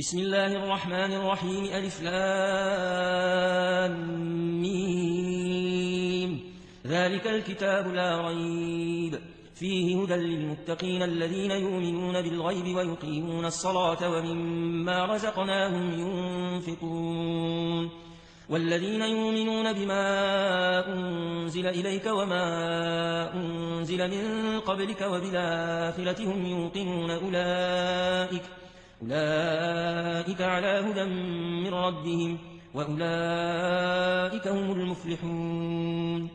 بسم الله الرحمن الرحيم ألف لام ميم ذلك الكتاب لا ريب فيه هدى للمتقين الذين يؤمنون بالغيب ويقيمون الصلاة ومما رزقناهم ينفقون والذين يؤمنون بما أنزل إليك وما أنزل من قبلك وبالآخرة هم يوقنون أولئك على هدى من ربهم وأولئك هم المفلحون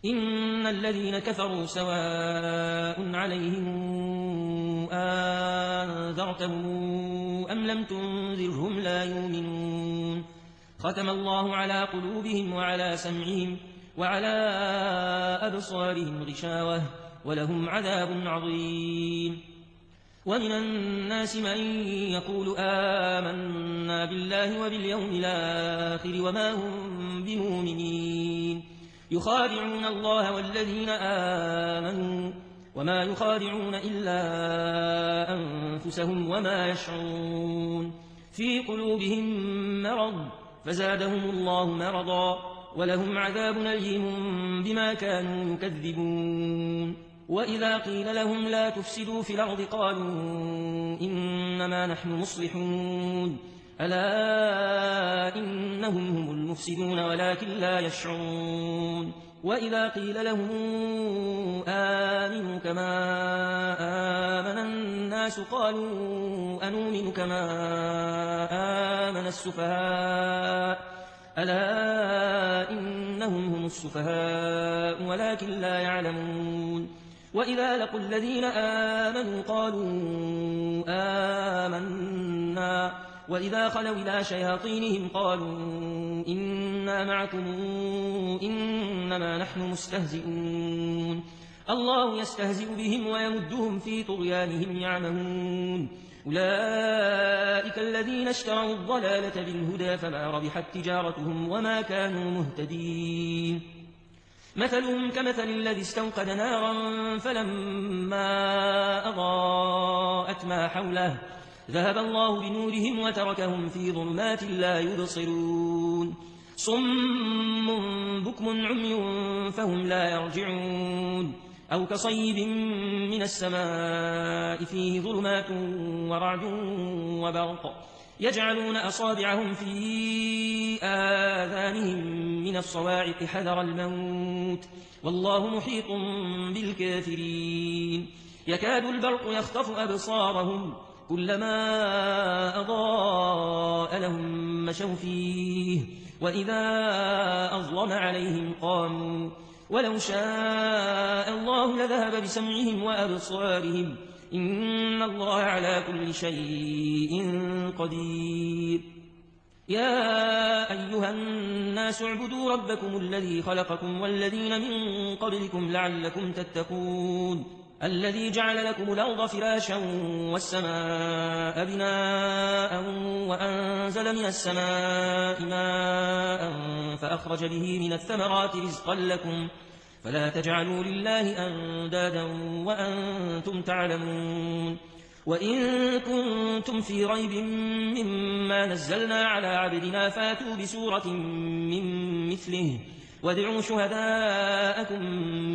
إن الذين كفروا سواء عليهم أنذرتهم أم لم تنذرهم لا يؤمنون ختم الله على قلوبهم وعلى سمعهم وعلى أبصارهم غشاوة ولهم عذاب عظيم ومن الناس من يقول آمنا بالله وباليوم الآخر وما هم بمؤمنين يخادعون الله والذين آمنوا وما يخادعون إلا أنفسهم وما يشعرون في قلوبهم مرض فزادهم الله مرضا ولهم عذاب أليم بما كانوا يكذبون وإذا قيل لهم لا تفسدوا في الأرض قالوا إنما نحن مصلحون ألا إنهم هم المفسدون ولكن لا يشعرون وإذا قيل لهم آمنوا كما آمن الناس قالوا أنؤمن كما آمن السفهاء ألا إنهم هم السفهاء ولكن لا يعلمون وإذا لقوا الذين آمنوا قالوا آمنا وإذا خلوا إلى شياطينهم قالوا إنا معكم إنما نحن مستهزئون الله يستهزئ بهم ويمدهم في طغيانهم يعمهون أولئك الذين اشتروا الضلالة بالهدى فما ربحت تجارتهم وما كانوا مهتدين مثلهم كمثل الذي استوقد نارا فلما أضاءت ما حوله ذهب الله بنورهم وتركهم في ظلمات لا يبصرون صم بكم عمي فهم لا يرجعون أو كصيب من السماء فيه ظلمات ورعد وبرق يجعلون أصابعهم في آذانهم من الصواعق حذر الموت والله محيط بالكافرين يكاد البرق يخطف أبصارهم كلما أضاء لهم مشوا فيه وإذا أظلم عليهم قاموا ولو شاء الله لذهب بسمعهم وأبصارهم إن الله على كل شيء قدير يا أيها الناس اعبدوا ربكم الذي خلقكم والذين من قبلكم لعلكم تتقون الذي جعل لكم الأرض فراشا والسماء بناء وأنزل من السماء ماء فأخرج به من الثمرات رزقا لكم فلا تجعلوا لله أندادا وأنتم تعلمون وإن كنتم في ريب مما نزلنا على عبدنا فاتوا بسورة من مثله وادعوا شهداءكم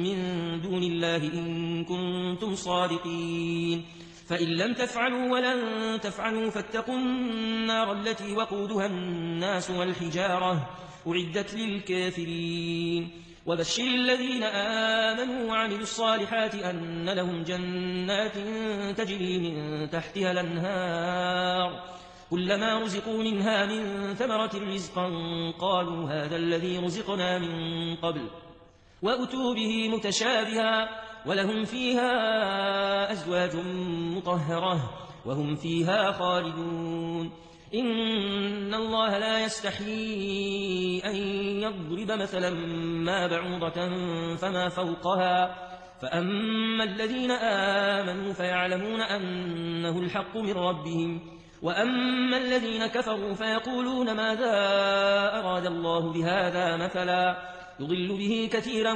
من دون الله إن كنتم صادقين فإن لم تفعلوا ولن تفعلوا فاتقوا النار التي وقودها الناس والحجارة أعدت للكافرين وبشر الذين آمنوا وعملوا الصالحات أن لهم جنات تجري من تحتها الأنهار كلما رزقوا منها من ثمرة رزقا قالوا هذا الذي رزقنا من قبل وأتوا به متشابها ولهم فيها أزواج مطهرة وهم فيها خالدون إن الله لا يستحيي أن يضرب مثلا ما بعوضة فما فوقها فأما الذين آمنوا فيعلمون أنه الحق من ربهم وأما الذين كفروا فيقولون ماذا أراد الله بهذا مثلا يضل به كثيرا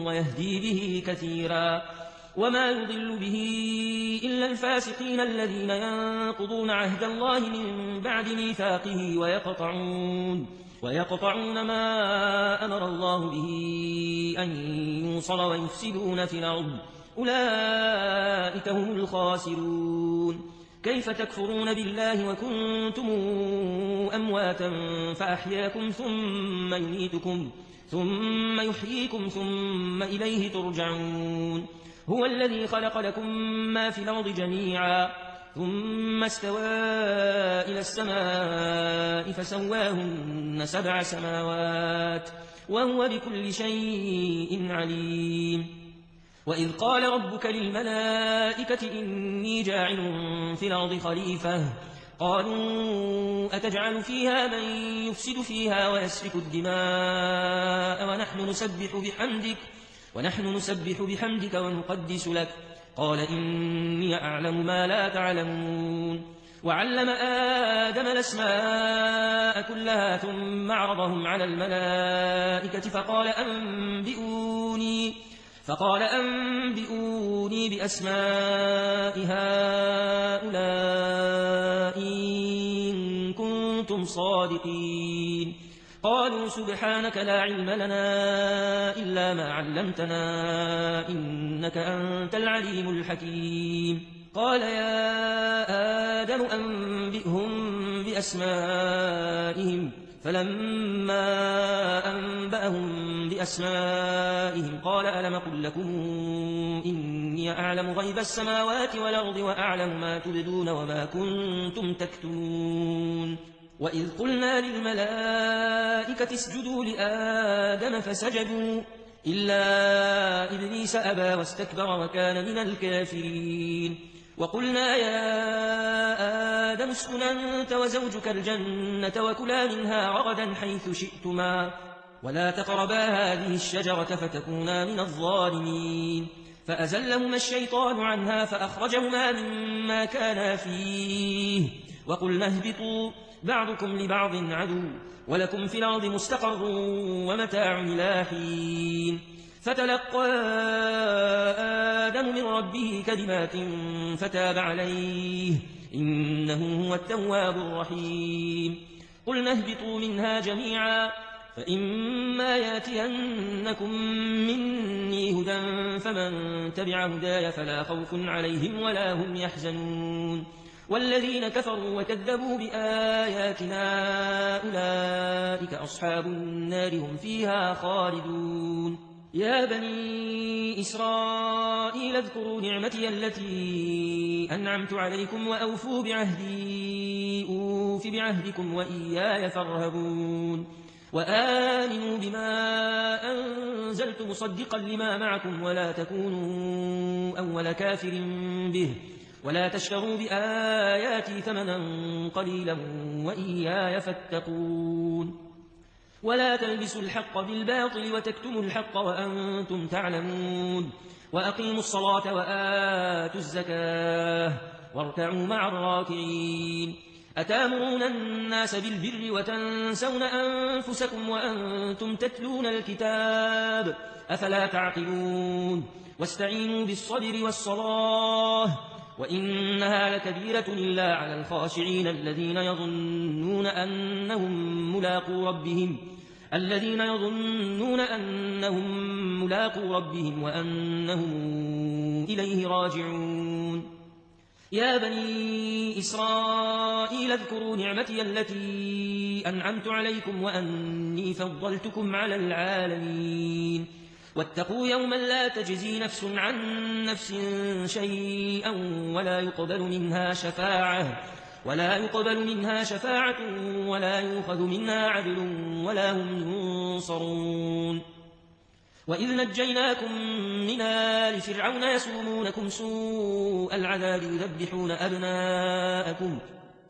ويهدي به كثيرا وما يضل به إلا الفاسقين الذين ينقضون عهد الله من بعد ميثاقه ويقطعون ما أمر الله به أن يوصل ويفسدون في الأرض أولئك هم الخاسرون. كيف تكفرون بالله وكنتم أمواتا فأحياكم ثم يميتكم ثم يحييكم ثم إليه ترجعون. هو الذي خلق لكم ما في الأرض جميعا ثم استوى إلى السماء فسواهن 7 سماوات وهو بكل شيء عليم. وإذ قال ربك للملائكة إني جاعل في الأرض خليفة قالوا أتجعل فيها من يفسد فيها ويسفك الدماء ونحن نسبح بحمدك ونقدس لك قال إني أعلم ما لا تعلمون. وعلم آدم الأسماء كلها ثم عرضهم على الملائكة فقال أنبئوني بأسماء هؤلاء إن كنتم صادقين. قالوا سبحانك لا علم لنا إلا ما علمتنا إنك أنت العليم الحكيم. قال يا آدم أنبئهم بأسمائهم فلما أنبأهم بأسمائهم قال ألم أقل لكم إني أعلم غيب السماوات والأرض وأعلم ما تبدون وما كنتم تكتمون. وإذ قلنا للملائكة اسجدوا لآدم فسجدوا إلا إبليس أبى واستكبر وكان من الكافرين. وقلنا يا آدم اسكن أنت وزوجك الجنة وكلا منها رغدا حيث شئتما ولا تقربا هذه الشجرة فتكونا من الظالمين. فأزلهما الشيطان عنها فأخرجهما مما كانا فيه وقلنا اهبطوا بعضكم لبعض عدو ولكم في الأرض مستقر ومتاع إلى حين. فتلقى آدم من ربه كلمات فتاب عليه إنه هو التواب الرحيم. قلنا اهبطوا منها جميعا فإما ياتينكم مني هدى فمن تبع هداي فلا خوف عليهم ولا هم يحزنون. والذين كفروا وكذبوا بآياتنا أولئك أصحاب النار هم فيها خالدون. يا بني إسرائيل اذكروا نعمتي التي أنعمت عليكم وأوفوا بعهدي أوف بعهدكم وإياي فارهبون. وآمنوا بما أنزلت مصدقا لما معكم ولا تكونوا أول كافر به ولا تشتروا بآياتي ثمنا قليلا وإياي فاتقون. ولا تلبسوا الحق بالباطل وتكتموا الحق وأنتم تعلمون. وأقيموا الصلاة وآتوا الزكاة واركعوا مع الراكعين. أتامرون الناس بالبر وتنسون أنفسكم وأنتم تتلون الكتاب أفلا تعقلون. واستعينوا بالصبر والصلاة وإنها لكبيرة إلا على الخاشعين الذين يظنون أنهم ملاقو ربهم وأنهم إليه راجعون. يا بني إسرائيل اذكروا نعمتي التي أنعمت عليكم وأني فضلتكم على العالمين. واتقوا يوما لا تجزي نفس عن نفس شيئا ولا يقبل منها شفاعة ولا يؤخذ منها عدل ولا هم ينصرون. وإذ نجيناكم من آل فرعون يسومونكم سوء العذاب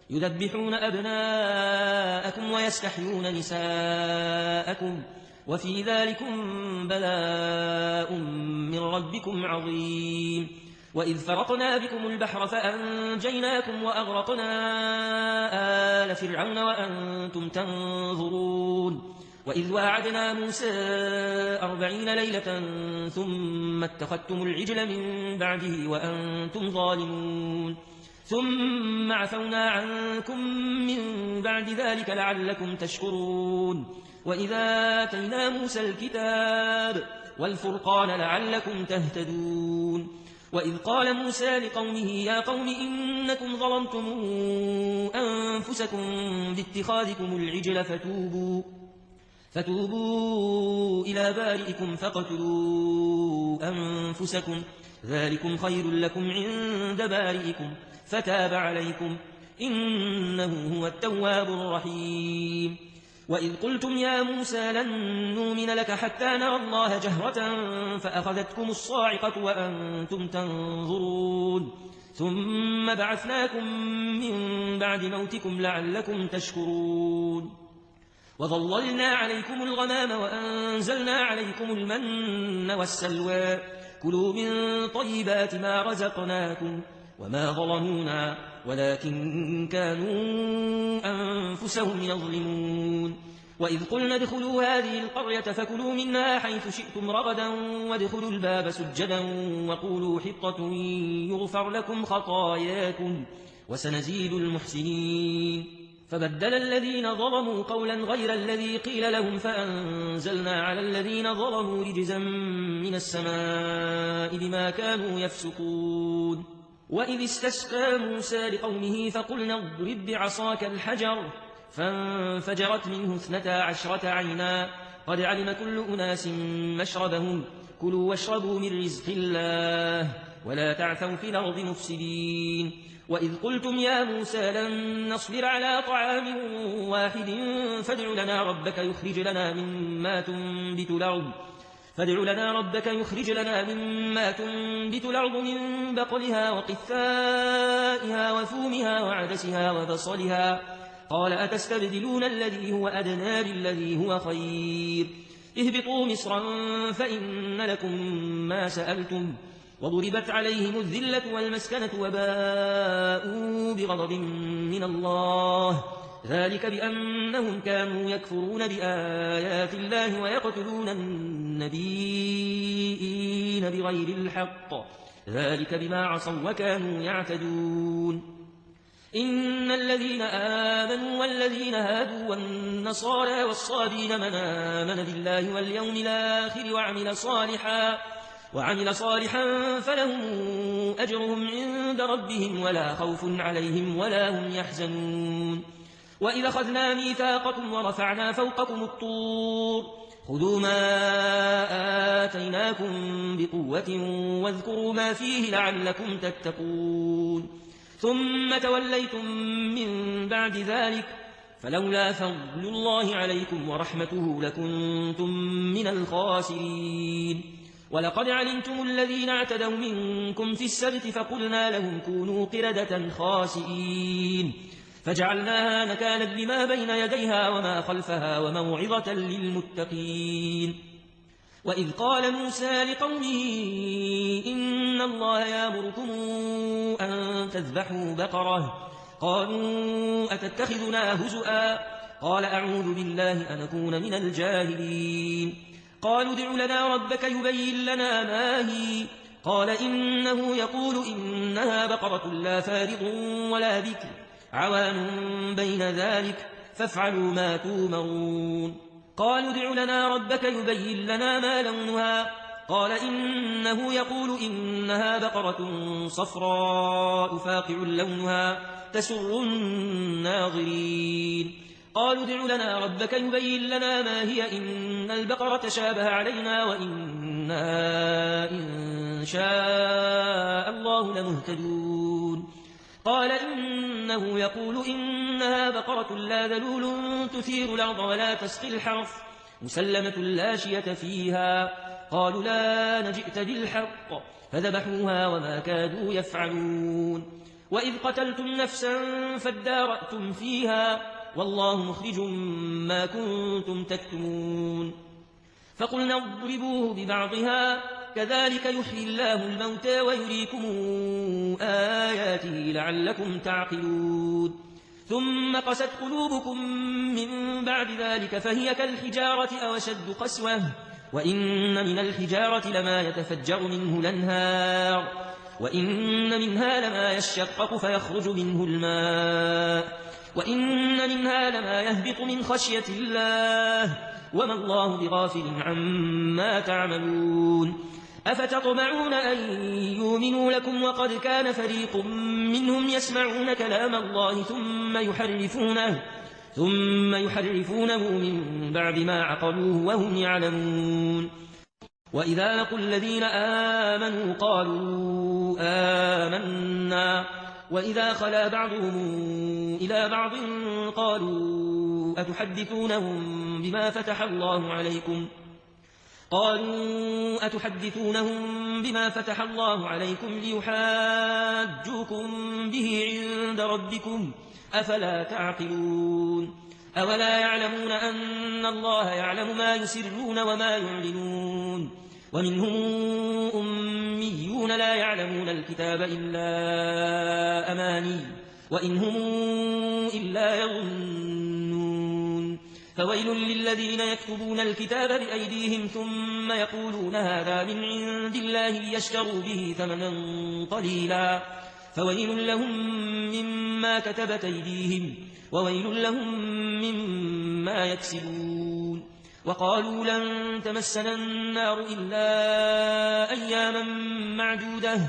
يذبحون أبناءكم ويستحيون نساءكم وفي ذلكم بلاء من ربكم عظيم. وإذ فرقنا بكم البحر فأنجيناكم وأغرقنا آل فرعون وأنتم تنظرون. وإذ واعدنا موسى 40 ليلة ثم اتخذتم العجل من بعده وأنتم ظالمون ثم عفونا عنكم من بعد ذلك لعلكم تشكرون وإذا آتينا موسى الكتاب والفرقان لعلكم تهتدون وإذ قال موسى لقومه يا قوم إنكم ظلمتم أنفسكم باتخاذكم العجل فتوبوا إلى بارئكم فاقتلوا أنفسكم ذلكم خير لكم عند بارئكم فتاب عليكم إنه هو التواب الرحيم وإذ قلتم يا موسى لن نؤمن لك حتى نرى الله جهرة فأخذتكم الصاعقة وأنتم تنظرون ثم بعثناكم من بعد موتكم لعلكم تشكرون وظللنا عليكم الغمام وأنزلنا عليكم المن والسلوى كلوا من طيبات ما رزقناكم وما ظلمونا ولكن كانوا أنفسهم يظلمون وإذ قلنا ادخلوا هذه القرية فكلوا منها حيث شئتم رغدا وادخلوا الباب سجدا وقولوا حطة يغفر لكم خطاياكم وسنزيد المحسنين فبدل الذين ظلموا قولا غير الذي قيل لهم فأنزلنا على الذين ظلموا رجزا من السماء بما كانوا يفسقون وإذ استسقى موسى لقومه فقلنا اضرب بعصاك الحجر فانفجرت منه 12 عينا قد علم كل أناس مشربهم كلوا واشربوا من رزق الله ولا تعثوا في الأرض مفسدين وإذ قلتم يا موسى لن نصبر على طعام واحد فادع لنا ربك يخرج لنا مما تنبت الأرض من بقلها وقثائها وثومها وعدسها وبصلها قال أتستبدلون الذي هو أدنى بالذي هو خير اهبطوا مصرا فإن لكم ما سألتم وضربت عليهم الذلة والمسكنة وباءوا بغضب من الله ذلك بأنهم كانوا يكفرون بآيات الله ويقتلون النبيين بغير الحق ذلك بما عصوا وكانوا يعتدون إن الذين آمنوا والذين هادوا والنصارى والصابين من آمن بالله واليوم الآخر وعمل صالحا فلهم أجرهم عند ربهم ولا خوف عليهم ولا هم يحزنون وإذا أخذنا ميثاقكم ورفعنا فوقكم الطور خذوا ما آتيناكم بقوة واذكروا ما فيه لعلكم تتقون ثم توليتم من بعد ذلك فلولا فضل الله عليكم ورحمته لكنتم من الخاسرين ولقد علمتم الذين اعتدوا منكم في السبت فقلنا لهم كونوا قردة خاسئين فجعلناها نكالا لما بين يديها وما خلفها وموعظة للمتقين وإذ قال موسى لقومه إن الله يأمركم أن تذبحوا بقرة قالوا أتتخذنا هزؤا قال أعوذ بالله أن أكون من الجاهلين قالوا ادع لنا ربك يبين لنا ما هي قال إنه يقول إنها بقرة لا فارض ولا بكر عوان بين ذلك فافعلوا ما تؤمرون قالوا ادع لنا ربك يبين لنا ما لونها قال إنه يقول إنها بقرة صفراء فاقع لونها تسر الناظرين قالوا ادع لنا ربك يبين لنا ما هي إن البقرة شابه علينا وإنا إن شاء الله لمهتدون قال إنه يقول إنها بقرة لا ذلول تثير الأرض ولا تسقي الحرث مسلمة لا شية فيها قالوا لا نجئت بالحق فذبحوها وما كادوا يفعلون وإذ قتلتم نفسا فادارأتم فيها والله مخرج ما كنتم تكتمون فقلنا اضربوه ببعضها كذلك يحيي الله الموتى ويريكم آياته لعلكم تعقلون ثم قست قلوبكم من بعد ذلك فهي كالحجارة أو أشد قسوة وإن من الحجارة لما يتفجر منه الأنهار وإن منها لما يشقق فيخرج منه الماء وإن منها لما يهبط من خشية الله وما الله بغافل عما تعملون أفتطمعون أن يؤمنوا لكم وقد كان فريق منهم يسمعون كلام الله ثم يحرفونه من بعد ما عقلوه وهم يعلمون وإذا لقوا الذين آمنوا قالوا آمنا وإذا خلا بعضهم إلى بعض قالوا أتحدثونهم بما فتح الله عليكم ليحاجوكم به عند ربكم أفلا تعقلون أولا يعلمون أن الله يعلم ما يسرون وما يعلنون ومنهم أميون لا يعلمون الكتاب إلا أماني وإن هم إلا يظنون فويل للذين يكتبون الكتاب بأيديهم ثم يقولون هذا من عند الله ليشتروا به ثمنا قليلا فويل لهم مما كتبت أيديهم وويل لهم مما يكسبون وقالوا لن تمسنا النار إلا أياما معدودة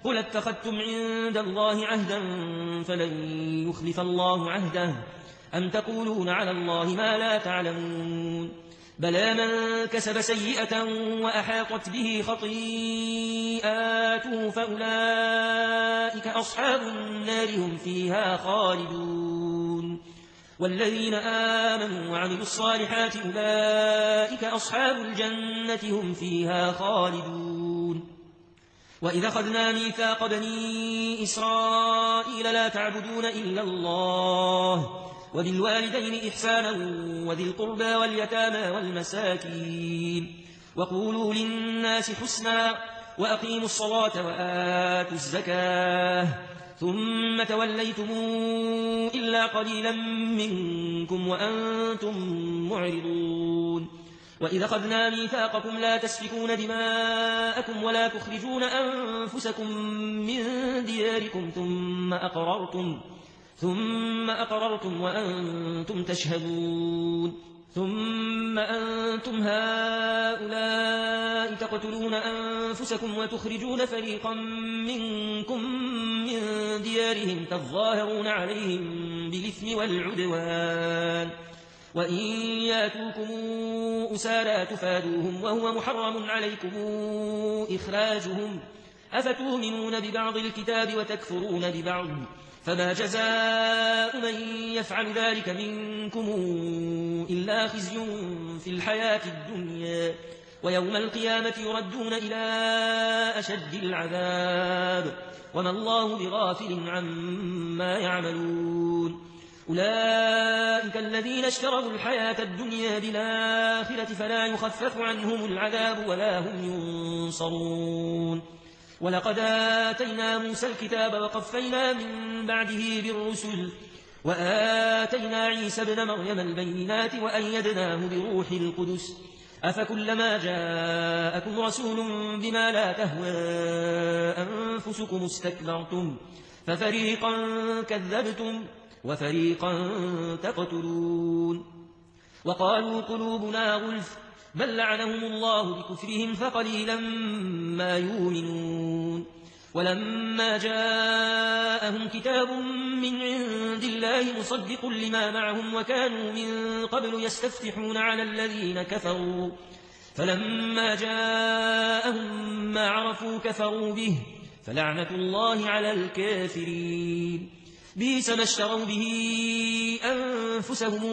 قل اتخذتم عند الله عهدا فلن يخلف الله عهده أم تقولون على الله ما لا تعلمون بلى من كسب سيئة وأحاطت به خطيئاته فأولئك أصحاب النار هم فيها خالدون والذين آمنوا وعملوا الصالحات أولئك أصحاب الجنة هم فيها خالدون وإذا أخذنا ميثاق بني إسرائيل لا تعبدون إلا الله وبالوالدين إحسانا وذي القربى واليتامى والمساكين وقولوا للناس حسنا وأقيموا الصلاة وآتوا الزكاة ثم توليتم إلا قليلا منكم وأنتم معرضون وإذا أخذنا ميثاقكم لا تسفكون دماءكم ولا تخرجون أنفسكم من دياركم ثم أقررتم وأنتم تشهدون ثم أنتم هؤلاء تقتلون أنفسكم وتخرجون فريقا منكم من ديارهم تظاهرون عليهم بالإثم والعدوان وإن ياتوكم أسارى تفادوهم وهو محرم عليكم إخراجهم أفتؤمنون ببعض الكتاب وتكفرون ببعض فما جزاء من يفعل ذلك منكم إلا خزي في الحياة الدنيا ويوم القيامة يردون إلى أشد العذاب وما الله بغافل عما يعملون أولئك الذين اشتروا الحياة الدنيا بالآخرة فلا يخفف عنهم العذاب ولا هم ينصرون ولقد آتينا موسى الكتاب وقفينا من بعده بالرسل وآتينا عيسى ابن مريم البينات وأيدناه بروح القدس أفكلما جاءكم رسول بما لا تهوى أنفسكم استكبرتم ففريقا كذبتم وفريقا تقتلون وقالوا قلوبنا غلف بل لعنهم الله بكفرهم فقليلا ما يؤمنون ولما جاءهم كتاب من عند الله مصدق لما معهم وكانوا من قبل يستفتحون على الذين كفروا فلما جاءهم ما عرفوا كفروا به فلعنة الله على الكافرين بئس ما اشتروا به أنفسهم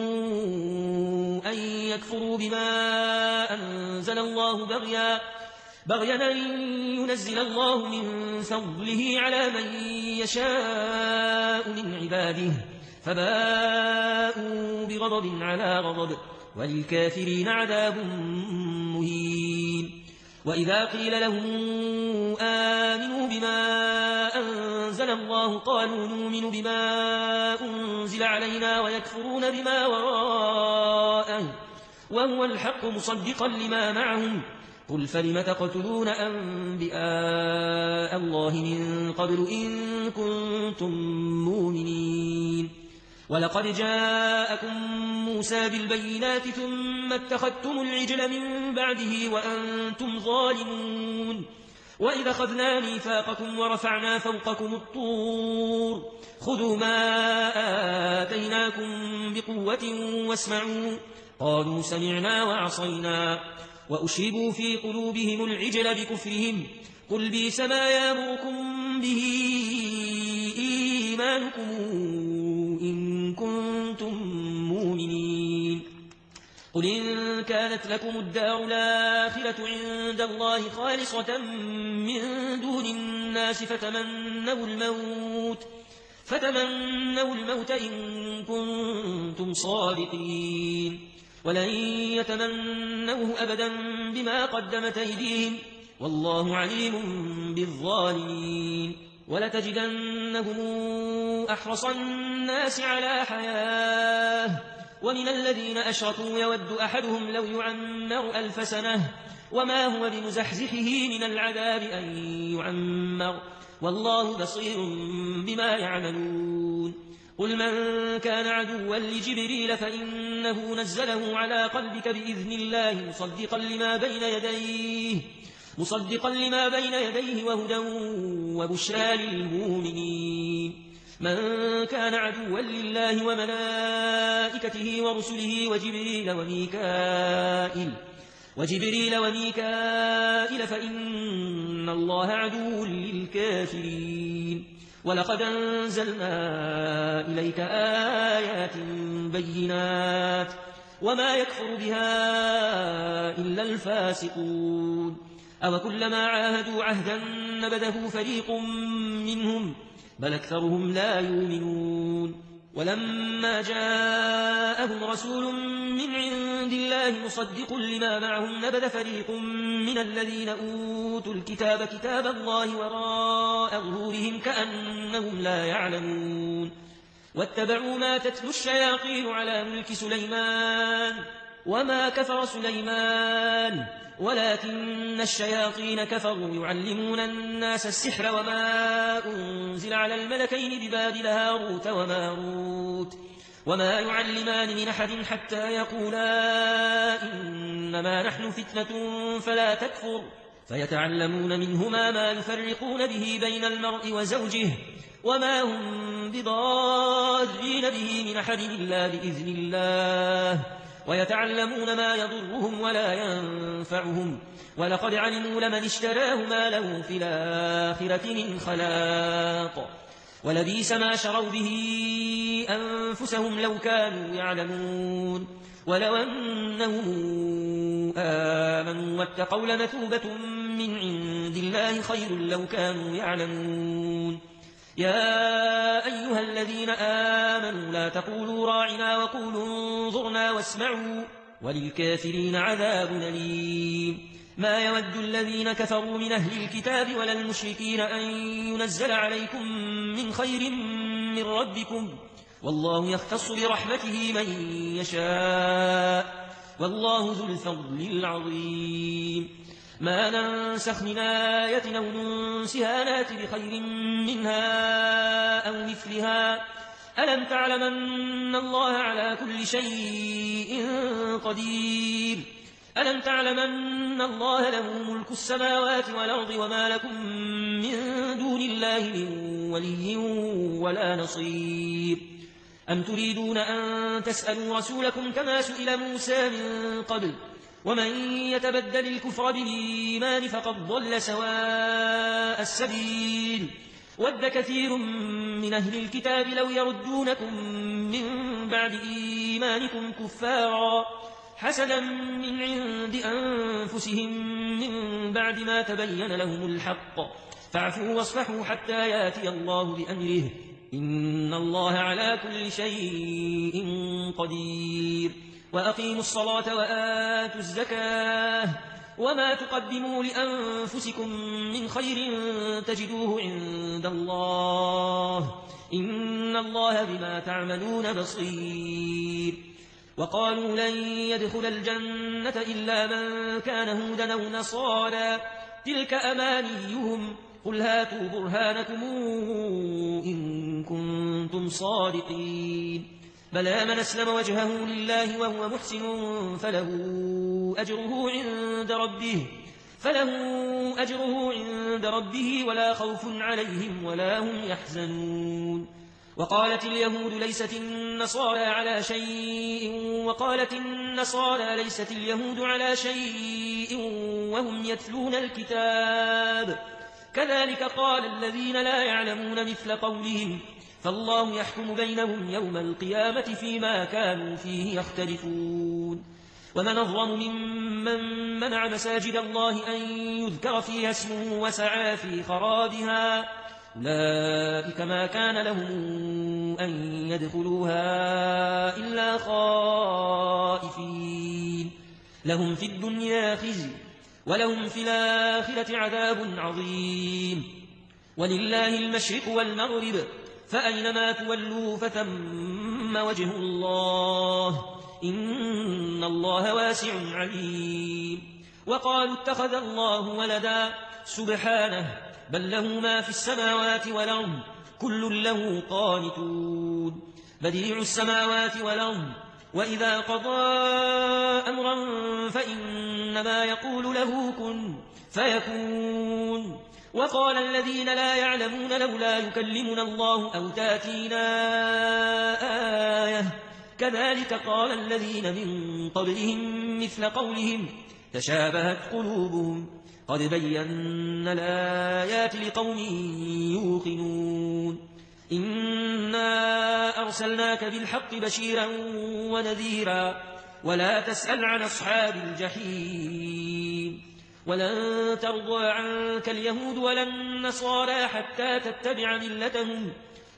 أن يكفروا بما أنزل الله بغيا أن ينزل الله من فضله على من يشاء من عباده فباءوا بغضب على غضب وللكافرين عذاب مهين وإذا قيل لهم آمنوا بما أنزل الله قالوا نؤمن بما أنزل علينا ويكفرون بما وراءه وهو الحق مصدقا لما معهم قل فلم تقتلون أنبياء الله من قبل إن كنتم مؤمنين ولقد جاءكم موسى بالبينات ثم اتخذتم العجل من بعده وأنتم ظالمون وإذا أخذنا ميثاقكم ورفعنا فوقكم الطور خذوا ما آتيناكم بقوة واسمعوا قالوا سمعنا وعصينا وأشربوا في قلوبهم العجل بكفرهم قل بئس ما يأمركم به إيمانكم إن كنتم مؤمنين قل إن كانت لكم الدار الآخرة عند الله خالصة من دون الناس فتمنوا الموت إن كنتم صادقين ولن يتمنوه أبدا بما قدمت أيديهم والله عليم بالظالمين ولتجدنهم أحرص الناس على حياة ومن الذين أشركوا يود أحدهم لو يعمر 1000 سنة وما هو بمزحزحه من العذاب أن يعمر والله بصير بما يعملون قل من كان عدوا لجبريل فإنه نزله على قلبك بإذن الله مصدقا لما بين يديه وهدى وبشرى للمؤمنين من كان عدوا لله وملائكته ورسله وجبريل وميكائيل فإن الله عدو للكافرين ولقد أنزلنا إليك آيات بينات وما يكفر بها إلا الفاسقون أو كلما عاهدوا عهدا نبذه فريق منهم بل أكثرهم لا يؤمنون ولما جاءهم رسول من عند الله مصدق لما معهم نبذ فريق من الذين أوتوا الكتاب كتاب الله وراء ظهورهم كأنهم لا يعلمون واتبعوا ما تتلو الشياطين على ملك سليمان وما كفر سليمان ولكن الشياطين كفروا يعلمون الناس السحر وما أنزل على الملكين ببابل هاروت وماروت وما يعلمان من أحد حتى يقولا إنما نحن فتنة فلا تكفر فيتعلمون منهما ما يفرقون به بين المرء وزوجه وما هم بضارين به من أحد إلا بإذن الله ويتعلمون ما يضرهم ولا ينفعهم ولقد علموا لمن اشتراه ما له في الآخرة من خلاق ولبئس ما شروا به أنفسهم لو كانوا يعلمون ولو أنهم آمنوا واتقوا لمثوبة من عند الله خير لو كانوا يعلمون يا أيها الذين آمنوا لا تقولوا راعنا وقولوا انظرنا واسمعوا وللكافرين عذاب أليم ما يود الذين كفروا من أهل الكتاب ولا المشركين أن ينزل عليكم من خير من ربكم والله يختص برحمته من يشاء والله ذو الفضل العظيم ما ننسخ من آية أو ننسها نات بخير منها أو مثلها ألم تعلم أن الله على كل شيء قدير ألم تعلم أن الله له ملك السماوات والأرض وما لكم من دون الله من ولي ولا نصير أم تريدون أن تسألوا رسولكم كما سئل موسى من قبل ومن يتبدل الكفر بالإيمان فقد ضل سواء السبيل ود كثير من أهل الكتاب لو يردونكم من بعد إيمانكم كفارا حسدا من عند أنفسهم من بعد ما تبين لهم الحق فاعفوا واصفحوا حتى ياتي الله بأمره إن الله على كل شيء قدير وأقيموا الصلاة وآتوا الزكاة وما تقدموا لأنفسكم من خير تجدوه عند الله إن الله بما تعملون بصير وقالوا لن يدخل الجنة إلا من كان هودا أو نصارى تلك أمانيهم قل هاتوا برهانكم إن كنتم صادقين بلى من أسلم وجهه لله وهو محسن فله أجره عند ربه ولا خوف عليهم ولا هم يحزنون وقالت اليهود ليست النصارى على شيء وقالت النصارى ليست اليهود على شيء وهم يتلون الكتاب كذلك قال الذين لا يعلمون مثل قولهم فالله يحكم بينهم يوم القيامة فيما كانوا فيه يختلفون ومن أظلم ممن منع مساجد الله أن يذكر فيها اسمه وسعى في خرابها أولئك ما كان لهم أن يدخلوها إلا خائفين لهم في الدنيا خزي ولهم في الآخرة عذاب عظيم ولله المشرق والمغرب فأينما تولوا فثم وجه الله إن الله واسع عليم وقالوا اتخذ الله ولدا سبحانه بل له ما في السماوات والأرض كل له قانتون بديع السماوات والأرض وإذا قضى أمرا فإنما يقول له كن فيكون وقال الذين لا يعلمون لولا يكلمنا الله أو تاتينا آية كذلك قال الذين من قبلهم مثل قولهم تشابهت قلوبهم قد بينا الآيات لقوم يوقنون إنا أرسلناك بالحق بشيرا ونذيرا ولا تسأل عن أصحاب الجحيم ولن ترضى عنك اليهود ولا النصارى حتى تتبع ملتهم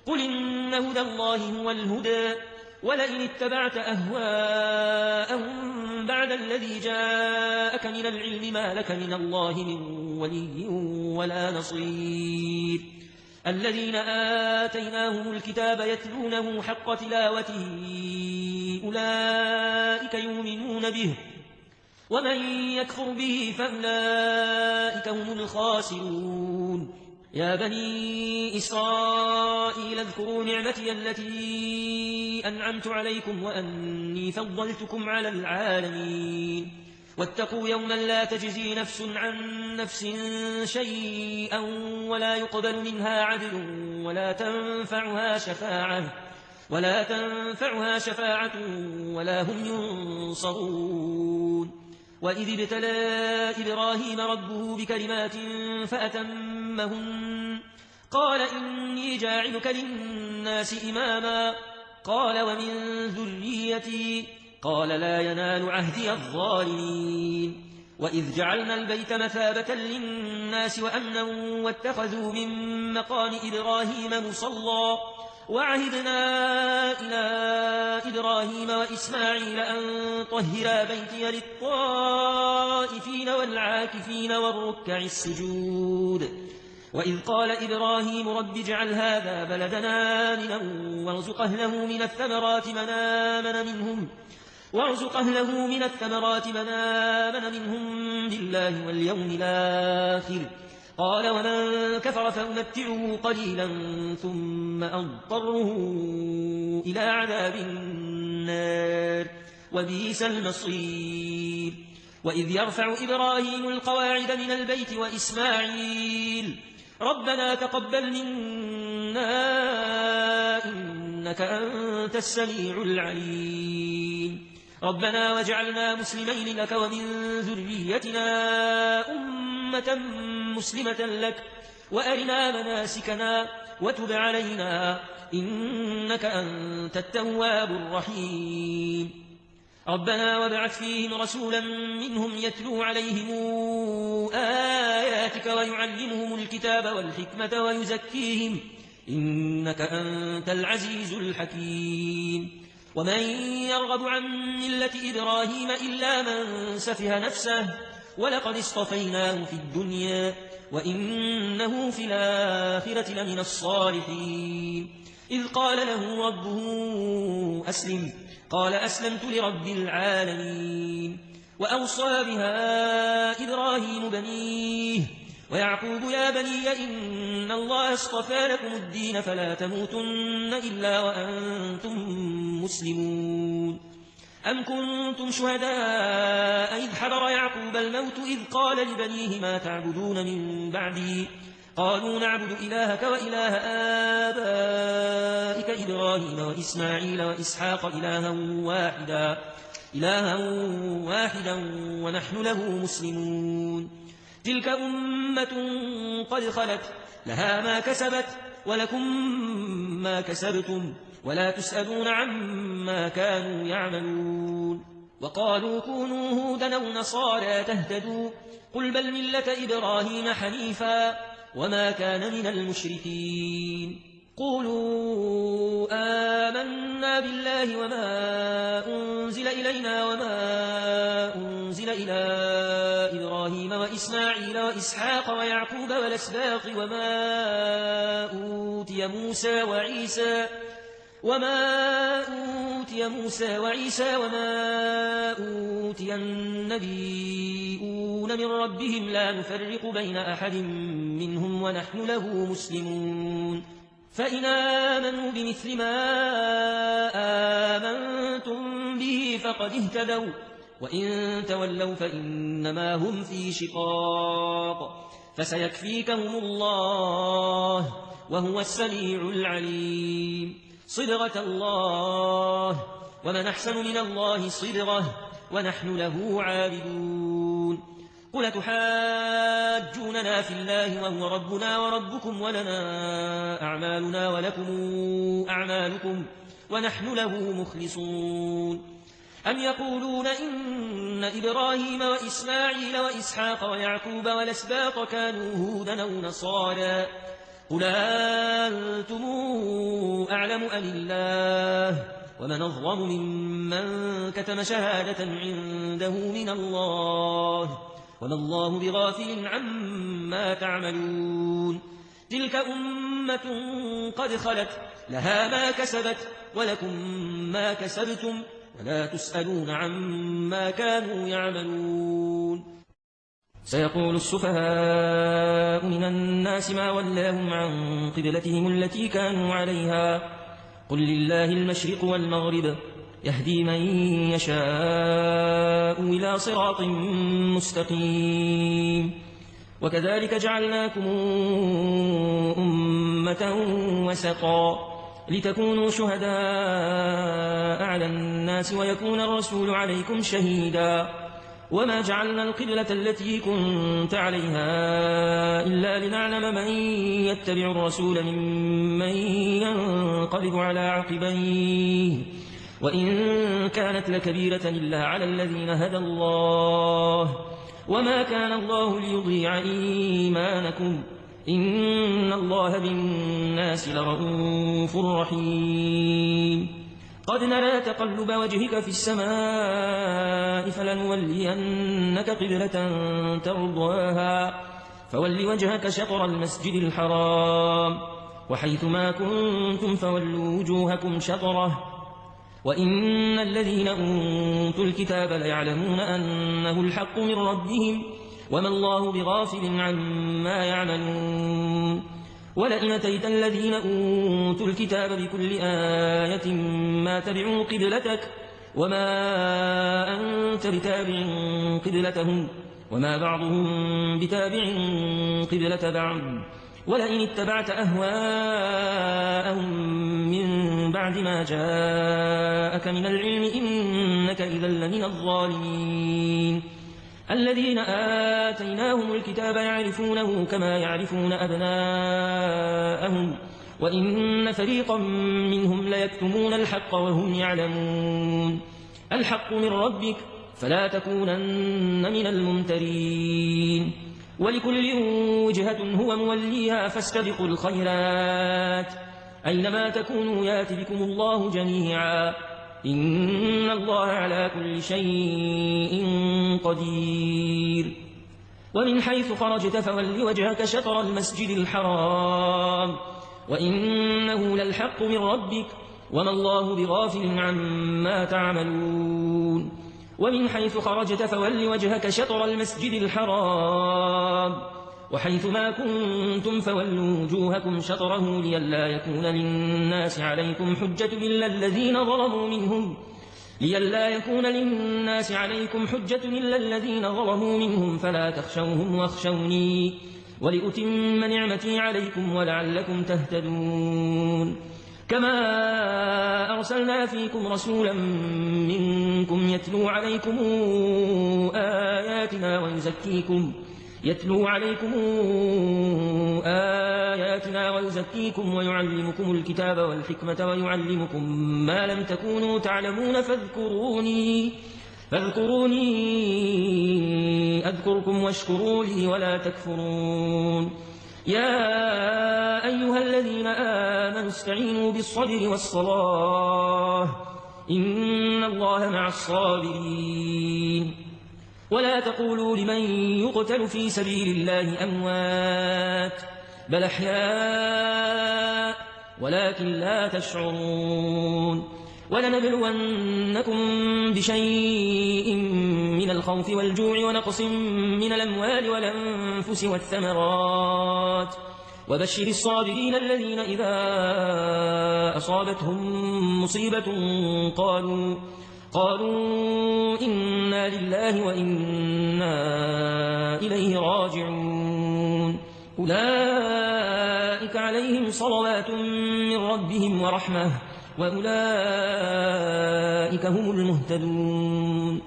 قل إن هدى الله هو الهدى ولئن اتبعت أهواءهم بعد الذي جاءك من العلم ما لك من الله من ولي ولا نصير الذين آتيناهم الكتاب يتلونه حق تلاوته أولئك يؤمنون به ومن يكفر به فأولئك هم الخاسرون يا بني إسرائيل اذكروا نعمتي التي أنعمت عليكم وأني فضلتكم على العالمين واتقوا يوما لا تجزي نفس عن نفس شيئا ولا يقبل منها عدل ولا تنفعها شفاعة ولا هم ينصرون وإذ ابتلى إبراهيم ربه بكلمات فأتمهن قال إني جاعلك للناس إماما قال ومن ذريتي قال لا ينال عهدي الظالمين وإذ جعلنا البيت مثابة للناس وأمنا واتخذوا من مقام إبراهيم مصلى وعهدنا إلى إبراهيم وإسماعيل أن طهرا بيتي للطائفين والعاكفين والركع السجود وإذ قال إبراهيم رب اجعل هذا بلدنا آمنا وارزق أهله من الثمرات من آمن منهم بالله واليوم الآخر قال ومن كفر فأمتعه قليلا ثم أضطره إلى عذاب النار وبئس المصير وإذ يرفع إبراهيم القواعد من البيت وإسماعيل ربنا تقبل منا إنك أنت السميع العليم ربنا واجعلنا مسلمين لك ومن ذريتنا أمة مسلمة لك وأرنا مناسكنا وتب علينا إنك أنت التواب الرحيم ربنا وابعث فيهم رسولا منهم يتلو عليهم آياتك ويعلمهم الكتاب والحكمة ويزكيهم إنك أنت العزيز الحكيم ومن يرغب عن ملة إبراهيم إلا من سفه نفسه ولقد اصطفيناه في الدنيا وإنه في الآخرة لمن الصالحين إذ قال له ربه أسلم قال أسلمت لرب العالمين وأوصى بها إبراهيم بنيه ويعقوب يا بني إن الله اصطفى لكم الدين فلا تموتن إلا وأنتم مسلمون أم كنتم شهداء إذ حضر يعقوب الموت إذ قال لبنيه ما تعبدون من بعدي قالوا نعبد إلهك وإله آبائك إبراهيم وإسماعيل وإسحاق إلها واحدا ونحن له مسلمون تلك أمة قد خلت لها ما كسبت ولكم ما كسبتم ولا تسألون عما كانوا يعملون وقالوا كونوا هودا أو نصارى تهتدوا قل بل ملة إبراهيم حنيفا وما كان من المشركين قولوا آمنا بالله وما أنزل إلينا وما أنزل إلى إبراهيم وإسماعيل وإسحاق ويعقوب والأسباط وما أوتي موسى وعيسى وما أوتي النبيون من ربهم لا نفرق بين أحد منهم ونحن له مسلمون فإن آمنوا بمثل ما آمنتم به فقد اهتدوا وإن تولوا فإنما هم في شقاق فسيكفيكهم الله وهو السميع العليم صبغة الله ومن أحسن من الله صبغة ونحن له عابدون قل تحاجوننا في الله وهو ربنا وربكم ولنا أعمالنا ولكم أعمالكم ونحن له مخلصون أم يقولون إن إبراهيم وإسماعيل وإسحاق ويعقوب والأسباط كانوا هودا أو نصارى قل أنتم أعلم أم الله ومن أظلم ممن كتم شهادة عنده من الله وما الله بغافل عما تعملون تلك أمة قد خلت لها ما كسبت ولكم ما كسبتم ولا تسألون عما كانوا يعملون سيقول السفهاء من الناس ما ولاهم عن قبلتهم التي كانوا عليها قل لله المشرق والمغرب يهدي من يشاء إلى صراط مستقيم وكذلك جعلناكم أمة وسطا لتكونوا شهداء على الناس ويكون الرسول عليكم شهيدا وما جعلنا القبلة التي كنت عليها إلا لنعلم من يتبع الرسول ممن ينقلب على عقبيه وإن كانت لكبيرة إلا على الذين هدى الله وما كان الله ليضيع إيمانكم إن الله بالناس لرؤوف رحيم قد نرى تقلب وجهك في السماء فلنولينك قبلة ترضاها فول وجهك شطر المسجد الحرام وحيث ما كنتم فولوا وجوهكم شطره وإن الذين أوتوا الكتاب ليعلمون أنه الحق من ربهم وما الله بغافل عما يعملون ولئن أتيت الذين أوتوا الكتاب بكل آية ما تبعوا قبلتك وما أنت بتابع قبلتهم وما بعضهم بتابع قبلة بعض ولئن اتبعت أهواءهم من بعد ما جاءك من العلم إنك إذا لمن الظالمين الذين آتيناهم الكتاب يعرفونه كما يعرفون أبناءهم وإن فريقا منهم ليكتمون الحق وهم يعلمون الحق من ربك فلا تكونن من الممترين ولكل وجهة هو موليها فاستبقوا الخيرات أينما تكونوا يات بكم الله جميعا إن الله على كل شيء قدير ومن حيث خرجت فول وجهك شطر المسجد الحرام وإنه للحق من ربك وما الله بغافل عما تعملون ومن حيث خرجت فول وجهك شطر المسجد الحرام وحيث ما كنتم فولوا وجوهكم شطره لئلا يكون للناس عليكم حجة إلا الذين ظلموا منهم فلا تخشوهم واخشوني ولأتم نعمتي عليكم ولعلكم تهتدون كما أرسلنا فيكم رسولا منكم يتلو عليكم آياتنا ويزكيكم ويعلمكم الكتاب والحكمة ويعلمكم ما لم تكونوا تعلمون فاذكروني أذكركم واشكروا لي ولا تكفرون يا أيها الذين آمنوا استعينوا بالصبر والصلاة إن الله مع الصابرين ولا تقولوا لمن يقتل في سبيل الله أموات بل أحياء ولكن لا تشعرون ولنبلونكم بشيء من الخوف والجوع ونقص من الأموال والأنفس والثمرات وبشر الصابرين الذين إذا أصابتهم مصيبة قالوا إنا لله وإنا إليه راجعون أولئك عليهم صلوات من ربهم ورحمة وأولئك هم المهتدون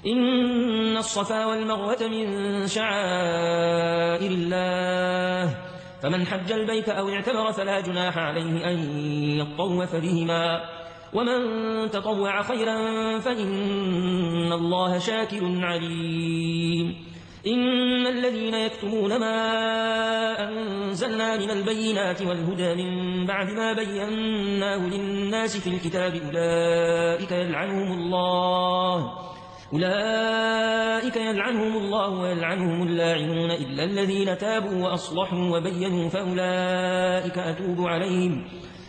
إن الصفا والمروة من شعائر الله فمن حج البيت أو اعتمر فلا جناح عليه أن يطوف بهما ومن تطوع خيرا فإن الله شاكر عليم إن الذين يكتمون ما أنزلنا من البينات والهدى من بعد ما بيناه للناس في الكتاب أولئك يلعنهم الله ويلعنهم اللاعنون إلا الذين تابوا وأصلحوا وبينوا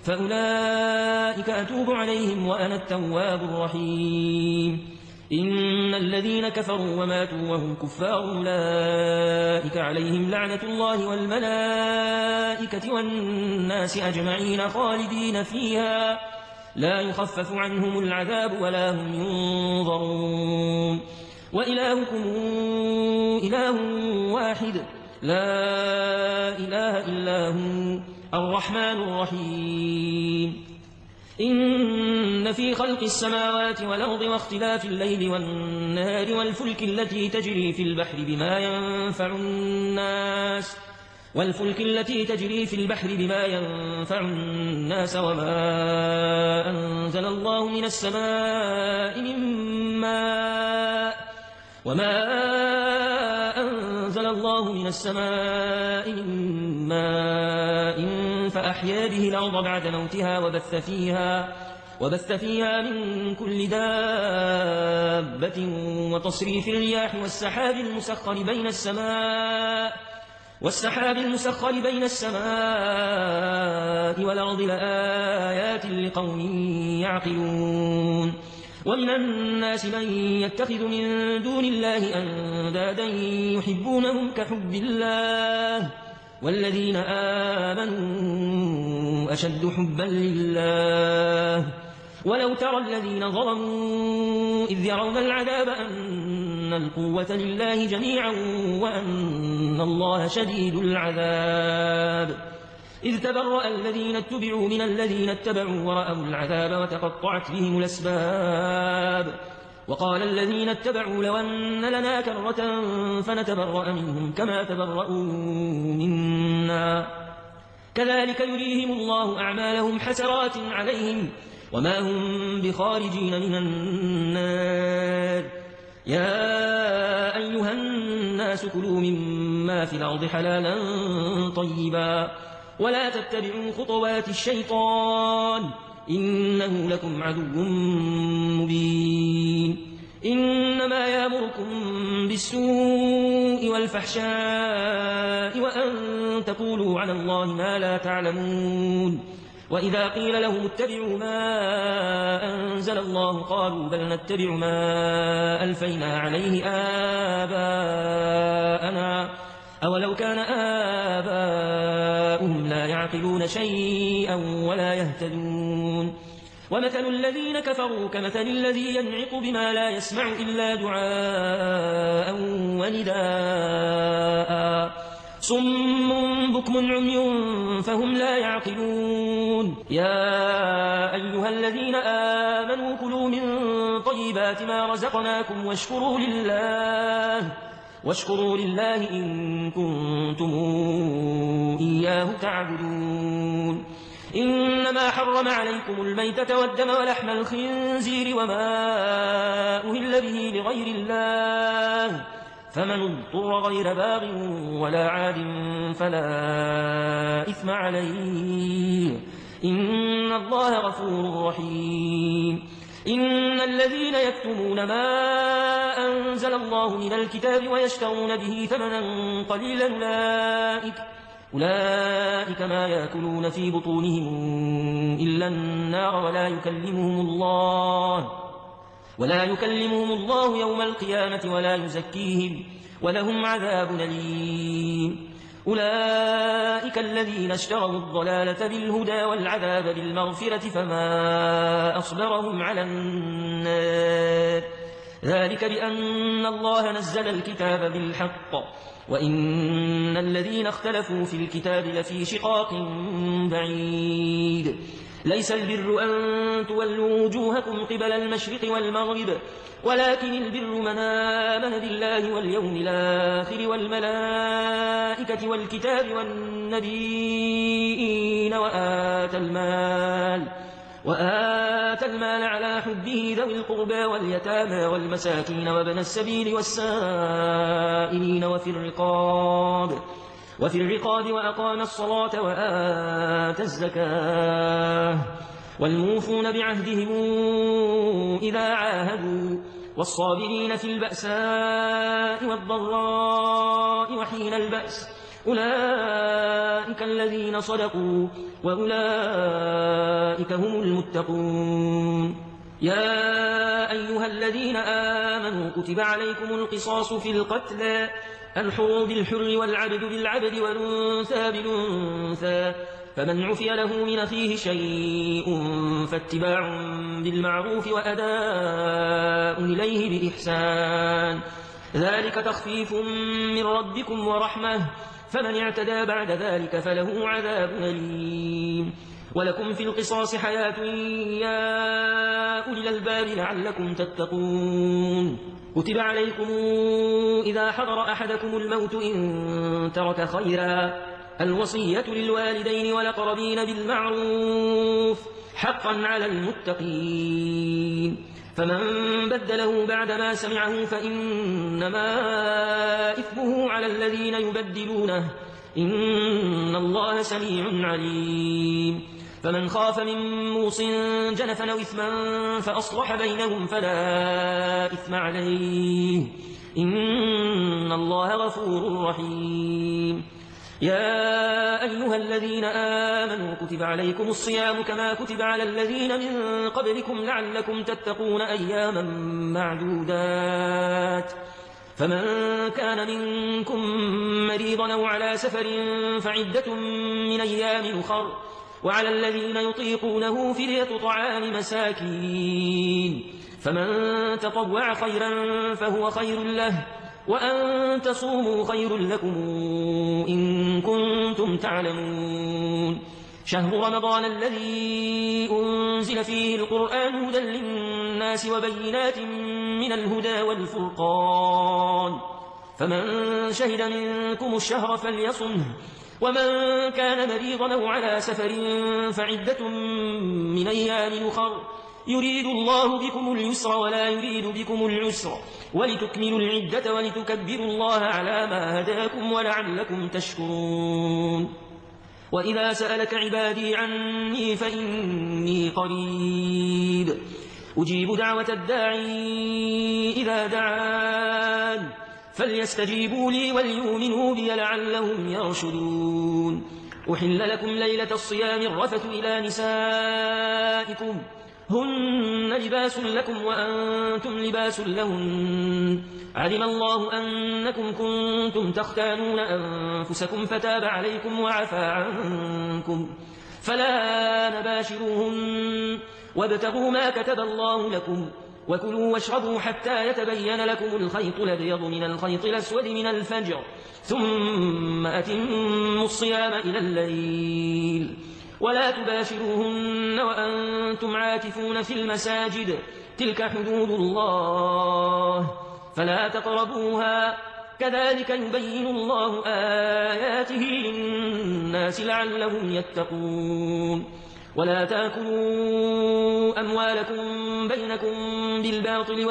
فأولئك أتوب عليهم وأنا التواب الرحيم إن الذين كفروا وماتوا وهم كفار أولئك عليهم لعنة الله والملائكة والناس أجمعين خالدين فيها لا يخفف عنهم العذاب ولا هم ينظرون وإلهكم إله واحد لا إله إلا هو الرحمن الرحيم إن في خلق السماوات والأرض واختلاف الليل والنهار والفلك التي تجري في البحر بما ينفع الناس وما أنزل الله من السماء من ماء فأحيا به الأرض بعد موتها وبث فيها من كل دابة وتصريف الرياح والسحاب المسخر بين السماء والأرض لآيات لقوم يعقلون ومن الناس من يتخذ من دون الله أندادا يحبونهم كحب الله والذين آمنوا أشد حبا لله ولو ترى الذين ظلموا إذ يرون العذاب أن القوة لله جميعا وأن الله شديد العذاب إذ تبرأ الذين اتبعوا من الذين اتبعوا ورأوا العذاب وتقطعت بهم الأسباب وقال الذين اتبعوا لو أن لنا كرة فنتبرأ منهم كما تبرأوا منا كذلك يريهم الله أعمالهم حسرات عليهم وما هم بخارجين من النار يا أيها الناس كلوا مما في الأرض حلالا طيبا ولا تتبعوا خطوات الشيطان إنه لكم عدو مبين إنما يأمركم بالسوء والفحشاء وأن تقولوا على الله ما لا تعلمون وإذا قيل لهم اتبعوا ما أنزل الله قالوا بل نتبع ما ألفينا عليه آباءنا أولو كان آباؤهم لا يعقلون شيئا ولا يهتدون ومثل الذين كفروا كمثل الذي ينعق بما لا يسمع إلا دعاء ونداء صم بكم عمي فهم لا يعقلون يا أيها الذين آمنوا كلوا من طيبات ما رزقناكم واشكروا لله إن كنتم إياه تعبدون إنما حرم عليكم الميتة والدم ولحم الخنزير وما أهل به لغير الله فمن اضطر غير باغ ولا عاد فلا إثم عليه إن الله غفور رحيم إن الذين يكتمون ما أنزل الله من الكتاب ويشترون به ثمنا قليلا أولئك ما يأكلون في بطونهم إلا النار ولا يكلمهم الله يوم القيامة ولا يزكيهم ولهم عذاب أليم أولئك الذين اشتروا الضلالة بالهدى والعذاب بالمغفرة فما أصبرهم على النار ذلك بأن الله نزل الكتاب بالحق وإن الذين اختلفوا في الكتاب لفي شقاق بعيد ليس البر أن تولوا وجوهكم قبل المشرق والمغرب ولكن البر من آمن بالله واليوم الآخر والملائكة والكتاب والنبيين وآتى المال على حبه ذوي القربى واليتامى والمساكين وابن السبيل والسائلين وفي الرقاب وأقام الصلاة وآتى الزكاة والموفون بعهدهم إذا عاهدوا والصابرين في البأساء والضراء وحين البأس أولئك الذين صدقوا وأولئك هم المتقون يا أيها الذين آمنوا كتب عليكم القصاص في القتلى الحر بالحر والعبد بالعبد والأنثى بالأنثى فمن عفي له من أخيه شيء فاتباع بالمعروف وأداء إليه بإحسان ذلك تخفيف من ربكم ورحمة فمن اعتدى بعد ذلك فله عذاب أليم ولكم في القصاص حياة يا أولي الألباب لعلكم تتقون كتب عليكم إذا حضر أحدكم الموت إن ترك خيرا الوصية للوالدين والأقربين بالمعروف حقا على المتقين فمن بدله بعدما سمعه فإنما إثمه على الذين يبدلونه إن الله سميع عليم فمن خاف من موص جنفا أو إثما فأصلح بينهم فلا إثم عليه إن الله غفور رحيم يا أيها الذين آمنوا كتب عليكم الصيام كما كتب على الذين من قبلكم لعلكم تتقون أياما معدودات فمن كان منكم مريضا أو على سفر فعدة من أيام أخر وعلى الذين يطيقونه فدية طعام مساكين فمن تطوع خيرا فهو خير له وأن تصوموا خير لكم إن كنتم تعلمون شهر رمضان الذي أنزل فيه القرآن هدى للناس وبينات من الهدى والفرقان فمن شهد منكم الشهر فليصمه ومن كان مريضا أو على سفر فعدة من أيام أخر يريد الله بكم اليسر ولا يريد بكم العسر ولتكملوا العدة ولتكبروا الله على ما هداكم ولعلكم تشكرون وإذا سألك عبادي عني فإني قريب أجيب دعوة الداعي إذا دعان فليستجيبوا لي وليؤمنوا بي لعلهم يرشدون. أحل لكم ليلة الصيام الرفث إلى نسائكم هن لباس لكم وأنتم لباس لهن علم الله أنكم كنتم تختانون أنفسكم فتاب عليكم وعفى عنكم فلا نباشروهن وابتغوا ما كتب الله لكم وكلوا واشربوا حتى يتبين لكم الخيط الأبيض من الخيط الأسود من الفجر ثم أتموا الصيام إلى الليل ولا تباشروهن وأنتم عاكفون في المساجد تلك حدود الله فلا تقربوها كذلك يبين الله آياته للناس لعلهم يتقون. ولا تأكلوا أموالكم بينكم بالباطل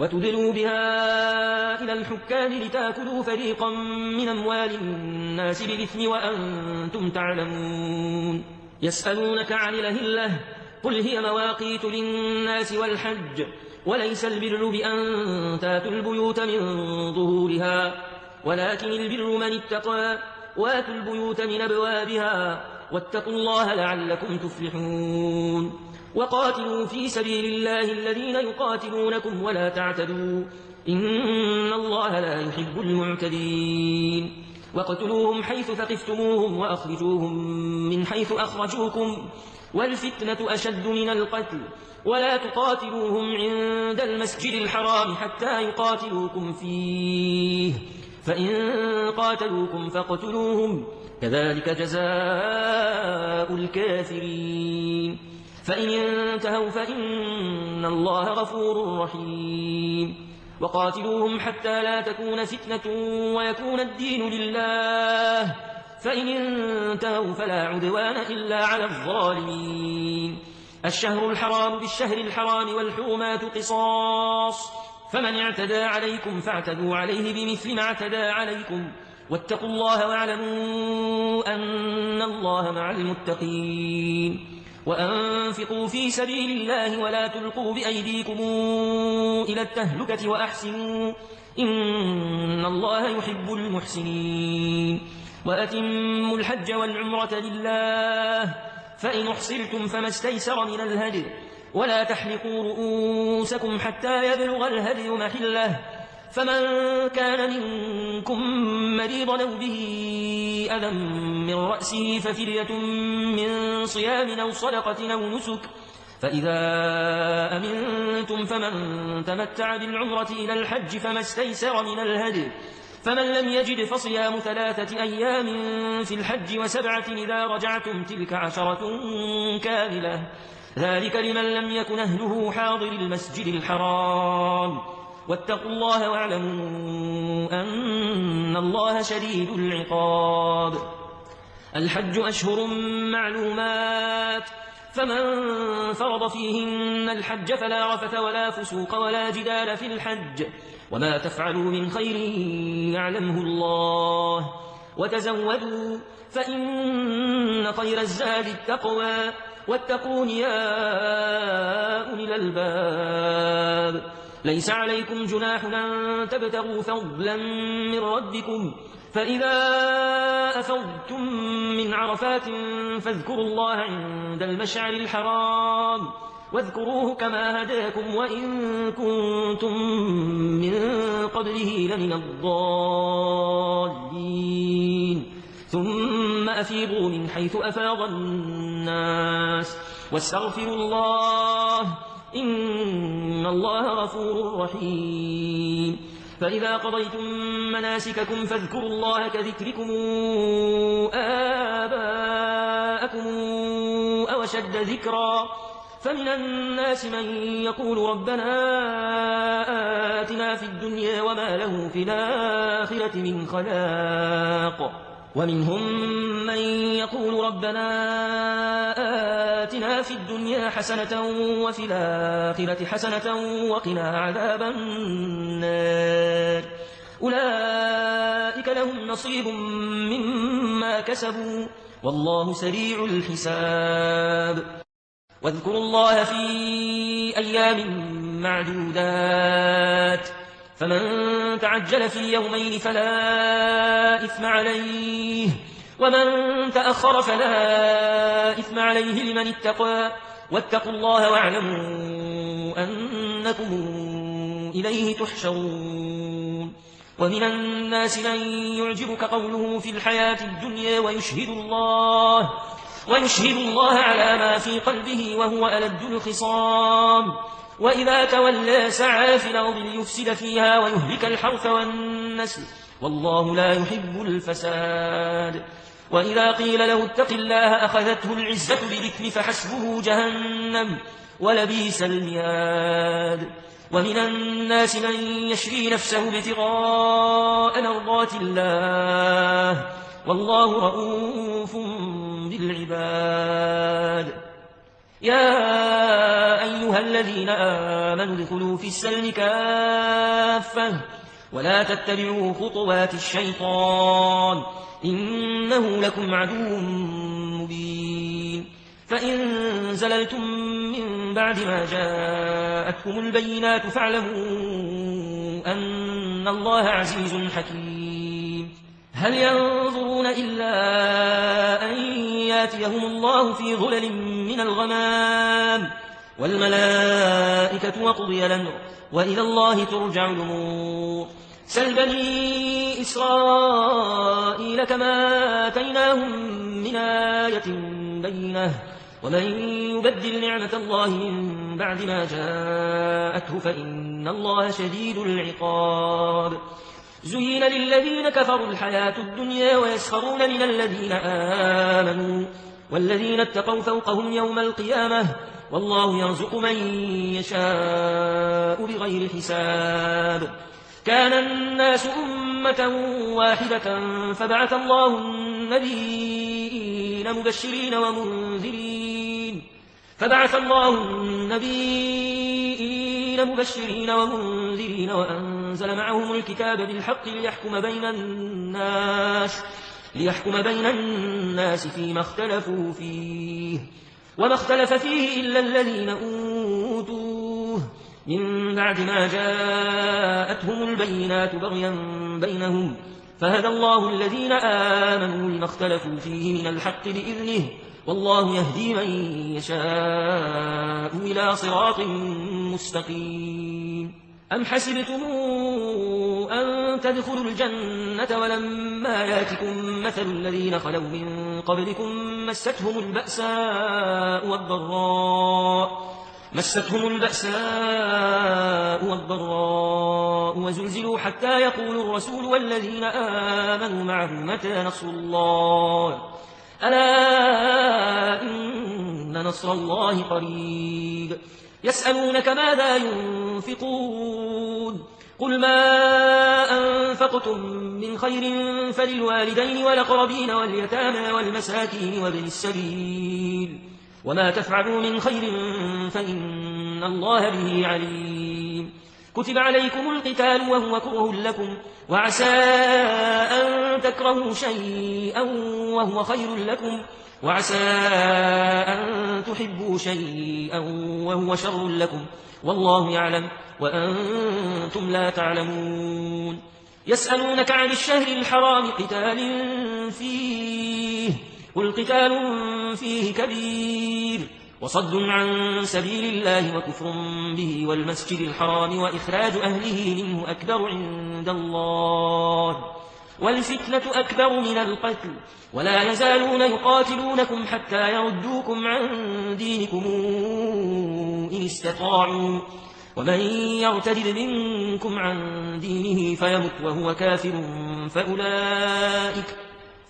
وتدلوا بها إلى الحكام لتأكلوا فريقا من أموال الناس بالإثم وأنتم تعلمون. يسألونك عن الأهلة قل هي مواقيت للناس والحج وليس البر بأن تاتوا البيوت من ظهورها ولكن البر من اتقى واتوا البيوت من أبوابها واتقوا الله لعلكم تفلحون. وقاتلوا في سبيل الله الذين يقاتلونكم ولا تعتدوا إن الله لا يحب المعتدين. واقتلوهم حيث ثقفتموهم وأخرجوهم من حيث أخرجوكم والفتنة أشد من القتل ولا تقاتلوهم عند المسجد الحرام حتى يقاتلوكم فيه فإن قاتلوكم فاقتلوهم كذلك جزاء الكافرين. فإن انتهوا فإن الله غفور رحيم. وقاتلوهم حتى لا تكون فتنة ويكون الدين لله فإن انتهوا فلا عدوان إلا على الظالمين. الشهر الحرام بالشهر الحرام والحرمات قصاص فمن اعتدى عليكم فاعتدوا عليه بمثل ما اعتدى عليكم واتقوا الله واعلموا أن الله مع المتقين. وأنفقوا في سبيل الله ولا تلقوا بأيديكم إلى التهلكة وأحسنوا إن الله يحب المحسنين. وأتموا الحج والعمرة لله فإن احصرتم فما استيسر من الهدي ولا تحلقوا رؤوسكم حتى يبلغ الهدي محله فمن كان منكم مريضا أو به أذى من رأسه ففدية من صيام أو صدقة أو نسك فإذا أمنتم فمن تمتع بالعمرة إلى الحج فما استيسر من الهدي فمن لم يجد فصيام 3 أيام في الحج و7 إذا رجعتم تلك 10 كاملة ذلك لمن لم يكن أهله حاضر المسجد الحرام واتقوا الله واعلموا أن الله شديد العقاب. الحج أشهر معلومات فمن فرض فيهن الحج فلا رفث ولا فسوق ولا جدال في الحج وما تفعلوا من خير يعلمه الله وتزودوا فإن خير الزاد التقوى واتقون يا أولي الألباب. ليس عليكم جناح أن تبتغوا فضلا من ربكم فإذا أفضتم من عرفات فاذكروا الله عند المشعر الحرام واذكروه كما هداكم وإن كنتم من قبله لمن الضالين. ثم أفيضوا من حيث أفاض الناس واستغفروا الله إن الله غفور رحيم. فإذا قضيتم مناسككم فاذكروا الله كذكركم آباءكم أو أشد ذكرا فمن الناس من يقول ربنا آتنا في الدنيا وما له في الآخرة من خلاق ومنهم من يقول ربنا آتنا في الدنيا حسنة وفي الآخرة حسنة وقنا عذاب النار أولئك لهم نصيب مما كسبوا والله سريع الحساب. واذكروا الله في أيام معدودات فمن تعجل في يومين فلا إثم عليه، ومن تأخر فلا إثم عليه لمن اتقى، واتقوا الله واعلموا أنكم إليه تحشرون. ومن الناس من يعجبك قوله في الحياة الدنيا ويشهد الله على ما في قلبه وهو ألد الخصام، وإذا تولى سعى في الأرض ليفسد فيها ويهلك الحرث والنسل، والله لا يحب الفساد. وإذا قيل له اتق الله أخذته العزة بالإثم فحسبه جهنم ولبئس المهاد. ومن الناس من يشري نفسه ابتغاء مرضات الله، والله رؤوف بالعباد. يا أيها الذين آمنوا ادخلوا في السلم كافة ولا تتبعوا خطوات الشيطان إنه لكم عدو مبين. فإن زللتم من بعد ما جاءتكم البينات فاعلموا أن الله عزيز حكيم. هل ينظرون إلا أن ياتيهم الله في ظلل من الغمام والملائكة وقضي الأمر وإلى الله ترجع الأمور. سل بني إسرائيل كما آتيناهم من آية بينة ومن يبدل نعمة الله من بعد ما جاءته فإن الله شديد العقاب. زين للذين كفروا الحياة الدنيا ويسخرون من الذين آمنوا والذين اتقوا فوقهم يوم القيامة والله يرزق من يشاء بغير حساب. كان الناس أمة واحدة فبعث الله النبيين مبشرين ومنذرين وأنزل معهم الكتاب بالحق ليحكم بين الناس فيما اختلفوا فيه وما اختلف فيه إلا الذين أوتوه من بعد ما جاءتهم البينات بغيا بينهم فهدى الله الذين آمنوا لما اختلفوا فيه من الحق بإذنه والله يهدي من يشاء إلى صراط مستقيم. أم حسبتم أن تدخلوا الجنة ولما ياتكم مثل الذين خلوا من قبلكم مستهم البأساء والضراء وزلزلوا حتى يقول الرسول والذين آمنوا معه متى نصر الله ألا إن نصر الله قريب. يسألونك ماذا ينفقون قل ما أنفقتم من خير فللوالدين والأقربين واليتامى والمساكين وابن السبيل وما تفعلوا من خير فإن الله به عليم. كتب عليكم القتال وهو كره لكم وعسى أن تكرهوا شيئا وهو خير لكم وعسى أن تحبوا شيئا وهو شر لكم والله يعلم وأنتم لا تعلمون. يسألونك عن الشهر الحرام قتال فيه قل قتال فيه كبير وصد عن سبيل الله وكفر به والمسجد الحرام وإخراج أهله منه أكبر عند الله والفتنة أكبر من القتل ولا يزالون يقاتلونكم حتى يردوكم عن دينكم إن استطاعوا ومن يرتد منكم عن دينه فيمت وهو كافر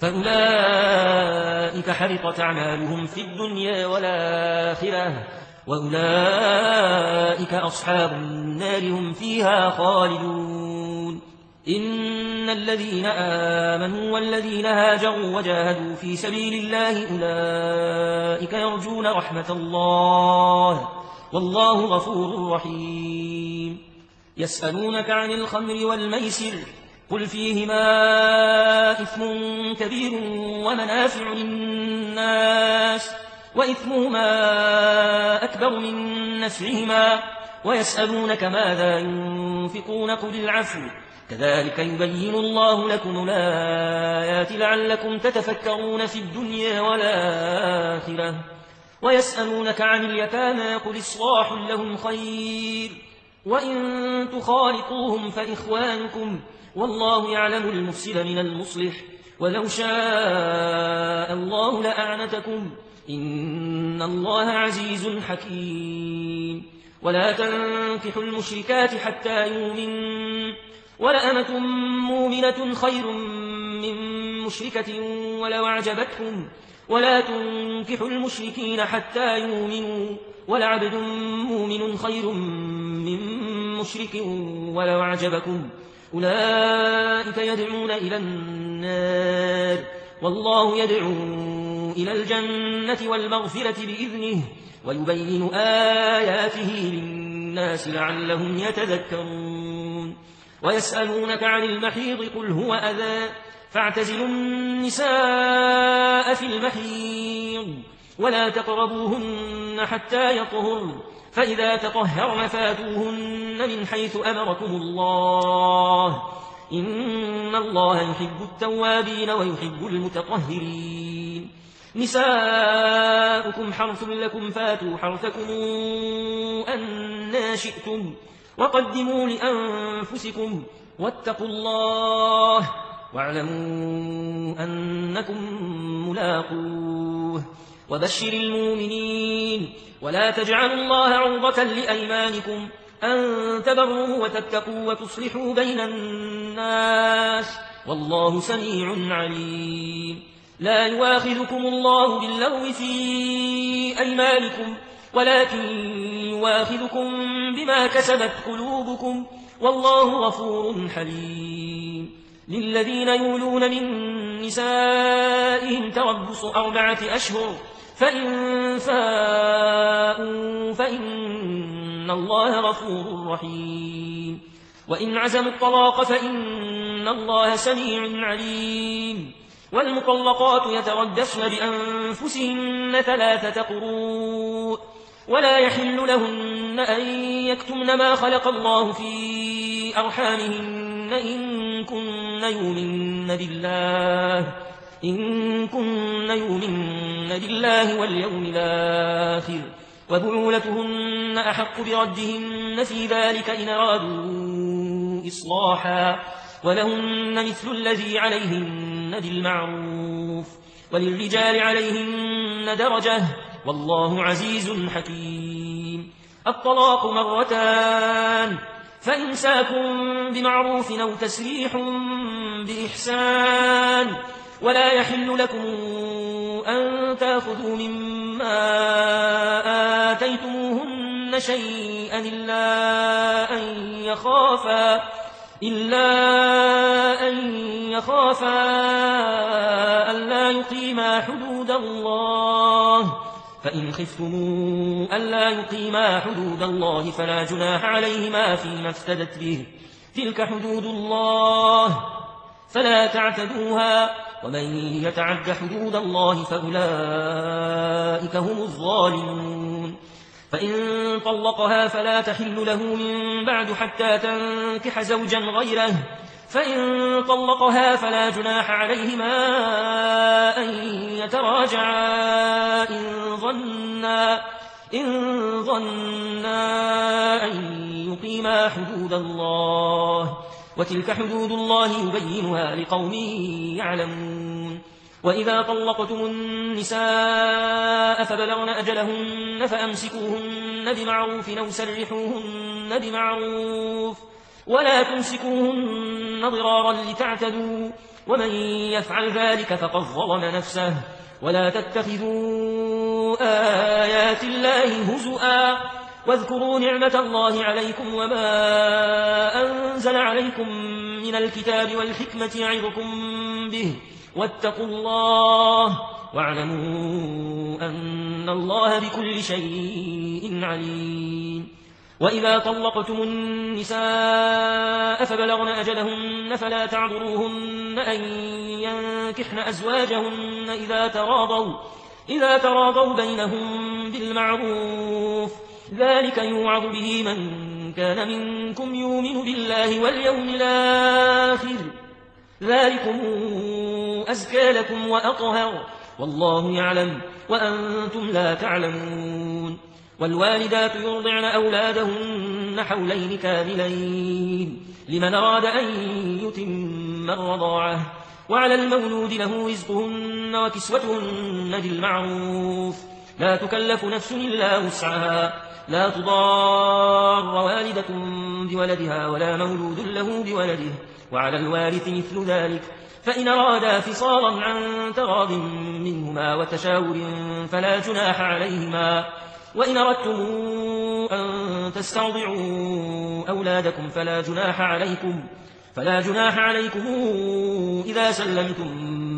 فأولئك حبطت أعمالهم في الدنيا والآخرة وأولئك أصحاب النار هم فيها خالدون. إن الذين آمنوا والذين هاجروا وجاهدوا في سبيل الله أولئك يرجون رحمة الله والله غفور رحيم. يسألونك عن الخمر والميسر قل فيهما إثم كبير ومنافع للناس وإثمهما أكبر من نفعهما ويسألونك ماذا ينفقون قل العفو كذلك يبين الله لكم الآيات لعلكم تتفكرون في الدنيا والآخرة ويسألونك عن اليتامى قل إصلاح لهم خير وإن تخالطوهم فإخوانكم والله يعلم المفسد من المصلح ولو شاء الله لأعنتكم إن الله عزيز حكيم ولا تنكحوا المشركات حتى يؤمنوا ولأمة مؤمنة خير من مشركة ولو أعجبتكم ولا تنكحوا المشركين حتى يؤمنوا ولعبد مؤمن خير من مشرك ولو أعجبكم أولئك يدعون إلى النار والله يدعو إلى الجنة والمغفرة بإذنه ويبين آياته للناس لعلهم يتذكرون ويسألونك عن المحيض قل هو أذى فاعتزلوا النساء في المحيض ولا تقربوهن حتى يطهرن فإذا تطهرن فاتوهن من حيث أمركم الله إن الله يحب التوابين ويحب المتطهرين نساؤكم حرث لكم فاتوا حرثكم أنى شئتم وقدموا لأنفسكم واتقوا الله واعلموا أنكم ملاقوه وبشر المؤمنين ولا تجعلوا الله عرضة لأيمانكم أن تبروا وتتقوا وتصلحوا بين الناس والله سميع عليم لا يواخذكم الله باللغو في أيمانكم ولكن يواخذكم بما كسبت قلوبكم والله غفور حليم للذين يولون من نسائهم تربص 4 أشهر فإن فاءوا فإن الله غفور رحيم وإن عزموا الطلاق فإن الله سميع عليم والمطلقات يتربصن بأنفسهن 3 قروء ولا يحل لهن أن يكتمن ما خلق الله في أرحامهن إن كن يؤمن بالله واليوم الآخر وبعولتهن أحق بردهن في ذلك إن أرادوا إصلاحا ولهن مثل الذي عليهن بالمعروف وللرجال عليهن درجة والله عزيز حكيم الطلاق 2 فإمساك بمعروف أو تسريح بإحسان ولا يحل لكم أن تأخذوا مما آتيتموهن شيئا إلا أن يخافا ألا يقيما حدود الله فإن خفتم ألا يقيما حدود الله فلا جناح عليهما فيما افتدت به تلك حدود الله فلا تعتدوها ومن يتعد حدود الله فأولئك هم الظالمون فإن طلقها فلا تحل له من بعد حتى تنكح زوجا غيره فإن طلقها فلا جناح عليهما أن يتراجعا إن ظنا أن يقيما حدود الله وتلك حدود الله يبينها لقوم يعلمون وإذا طلقتم النساء فبلغن أجلهن فأمسكوهن بمعروف أو سرحوهن بمعروف ولا تمسكوهن ضرارا لتعتدوا ومن يفعل ذلك فقد ظلم نفسه ولا تتخذوا آيات الله هزؤا واذكروا نعمة الله عليكم وما أنزل عليكم من الكتاب والحكمة يعظكم به واتقوا الله واعلموا أن الله بكل شيء عليم وإذا طلقتم النساء فبلغن أجلهن فلا تعذروهن أن ينكحن أزواجهن إذا تراضوا بينهم بالمعروف ذلك يوعظ به من كان منكم يؤمن بالله واليوم الآخر ذلكم أزكى لكم وأطهر والله يعلم وأنتم لا تعلمون والوالدات يرضعن أولادهن حولين كاملين لمن أراد أن يتم الرضاعة وعلى المولود له رزقهن وكسوتهن بالمعروف لا تكلف نفس إلا وسعها لا تضار والدة بولدها ولا مولود له بولده وعلى الوارث مثل ذلك فإن أرادا فصالا عن تراض منهما وتشاور فلا جناح عليهما وإن أردتم أن تسترضعوا أولادكم فلا جناح عليكم إذا سلمتم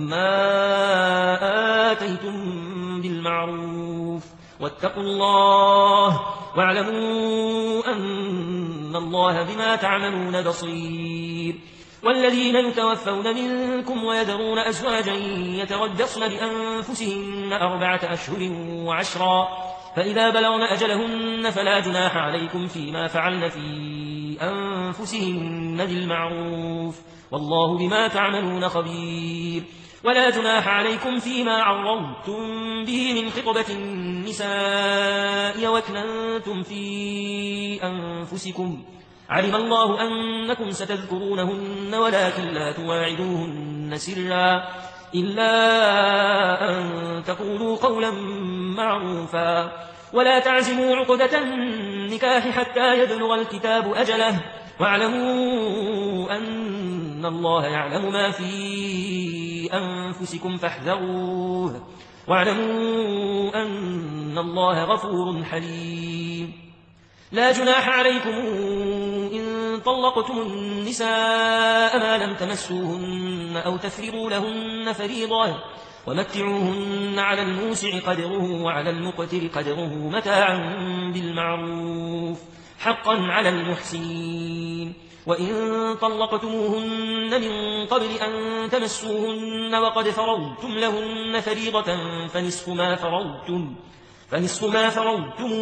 ما آتيتم بالمعروف واتقوا الله واعلموا أن الله بما تعملون بصير والذين يتوفون منكم ويذرون أزواجا يتربصن بأنفسهن 4 أشهر و10 فإذا بلغن أجلهن فلا جناح عليكم فيما فعلن في أنفسهن بالمعروف والله بما تعملون خبير ولا جناح عليكم فيما عرضتم به من خطبة النساء وكننتم في أنفسكم علم الله أنكم ستذكرونهن ولكن لا تواعدوهن سرا إلا أن تقولوا قولا معروفا ولا تعزموا عقدة النكاح حتى يبلغ الكتاب أجله واعلموا أن الله يعلم ما في أنفسكم فاحذروه واعلموا أن الله غفور حليم لا جناح عليكم إن طلقتم النساء ما لم تمسوهن أو تفرضوا لهن فريضة ومتعوهن على الموسع قدره وعلى المقتر قدره متاعا بالمعروف حقا على المحسنين وإن طلقتموهن من قبل أن تمسوهن وقد فرضتم لهن فريضة فنصف ما فرضتم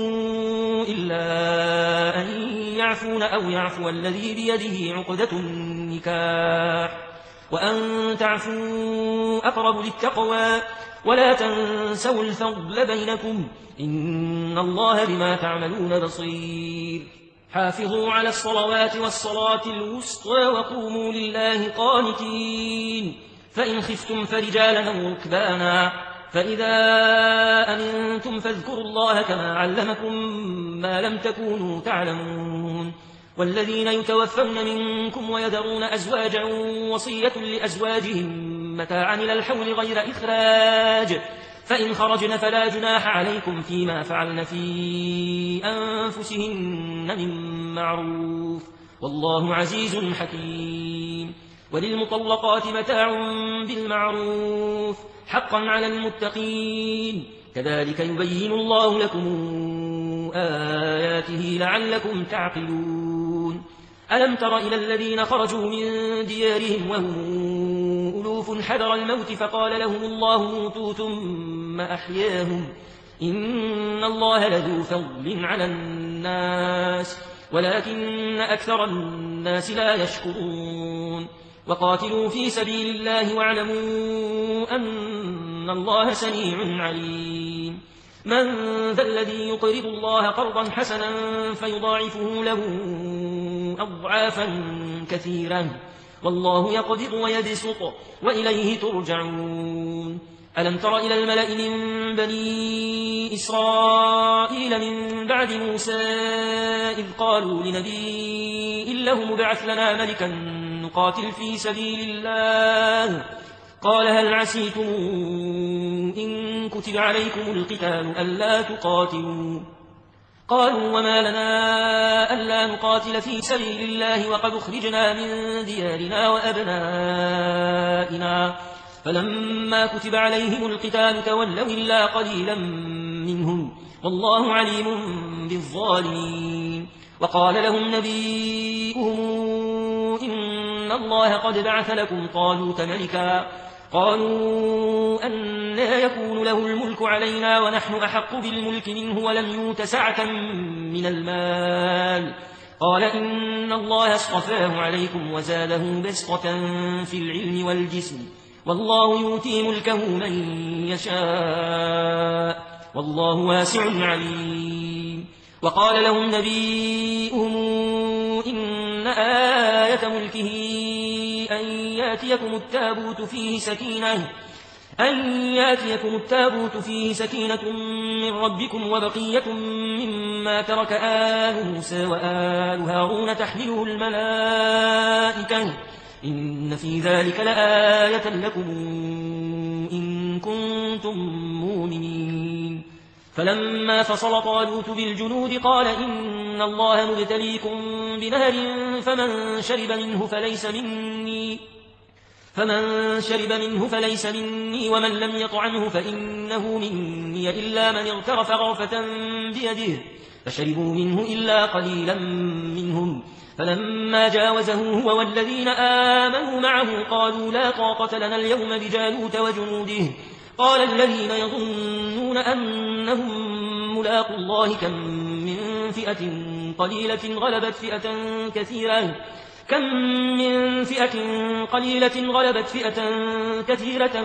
إلا أن يعفون أو يعفو الذي بيده عقدة النكاح وأن تعفوا أقرب للتقوى ولا تنسوا الفضل بينكم إن الله بما تعملون بصير حافظوا على الصلوات والصلاة الوسطى وقوموا لله قانتين فإن خفتم فرجالا أو ركبانا فإذا أمنتم فاذكروا الله كما علمكم ما لم تكونوا تعلمون والذين يتوفون منكم ويذرون أزواجا وصية لأزواجهم متاعا إلى الحول غير إخراج فإن خرجن فلا جناح عليكم فيما فعلن في أنفسهن من معروف والله عزيز حكيم وللمطلقات متاع بالمعروف حقا على المتقين كذلك يبين الله لكم آياته لعلكم تعقلون ألم تر إلى الذين خرجوا من ديارهم وهم ألوف حذر الموت فقال لهم الله موتوا ثم أحياهم إن الله لذو فضل على الناس ولكن أكثر الناس لا يشكرون وقاتلوا في سبيل الله واعلموا أن الله سميع عليم من ذا الذي يقرض الله قرضا حسنا فيضاعفه له أضعافا كثيرا والله يقبض ويبسط وإليه ترجعون ألم تر إلى الملأ من بني إسرائيل من بعد موسى إذ قالوا لنبي له ابعث لنا ملكا نقاتل في سبيل الله قال هل عسيتم إن كتب عليكم القتال ألا تقاتلوا قالوا وما لنا ألا نقاتل في سبيل الله وقد أخرجنا من ديارنا وأبنائنا فلما كتب عليهم القتال تولوا إلا قليلا منهم والله عليم بالظالمين وقال لهم نبيهم إن الله قد بعث لكم طالوت ملكا قالوا أنى يكون له الملك علينا ونحن أحق بالملك منه ولم يؤت سعة من المال. قال إن الله اصطفاه عليكم وزاده بسطة في العلم والجسم والله يؤتي ملكه من يشاء والله واسع عليم. وقال لهم نبيهم إن آية ملكه أن يأتيكم التابوت فيه سكينة من ربكم وبقية مما ترك آل موسى وآل هارون تحمله الملائكة إن في ذلك لآية لكم إن كنتم مؤمنين. فلما فصل طالوت بالجنود قال إن الله مبتليكم بنهر فمن شرب منه فليس مني ومن لم يطعمه فإنه مني إلا من اغترف غرفة بيده فشربوا منه إلا قليلا منهم. فلما جاوزه هو والذين آمنوا معه قالوا لا طاقة لنا اليوم بجالوت وجنوده. قال الذين يظنون أنهم ملاقوا الله كم من فئة قليلة غلبت فئة كثيرة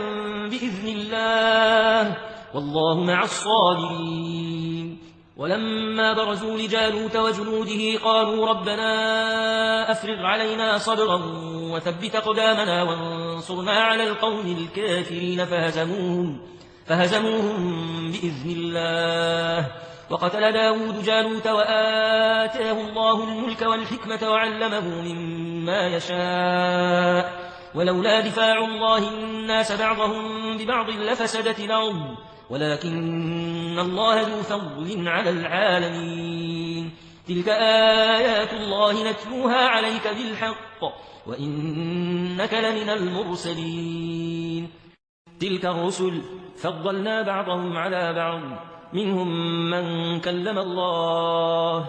بإذن الله والله مع الصابرين. ولما برزوا لجالوت وجنوده قالوا ربنا أفرغ علينا صبرا وثبت أقدامنا وانصرنا على القوم الكافرين فهزموهم بإذن الله. وقتل داود جالوت وآتاه الله الملك والحكمة وعلمه مما يشاء ولولا دفاع الله الناس بعضهم ببعض لفسدت الأرض ولكن الله ذو فضل على العالمين. تلك آيات الله نتلوها عليك بالحق وإنك لمن المرسلين. تلك الرسل فضلنا بعضهم على بعض منهم من كلم الله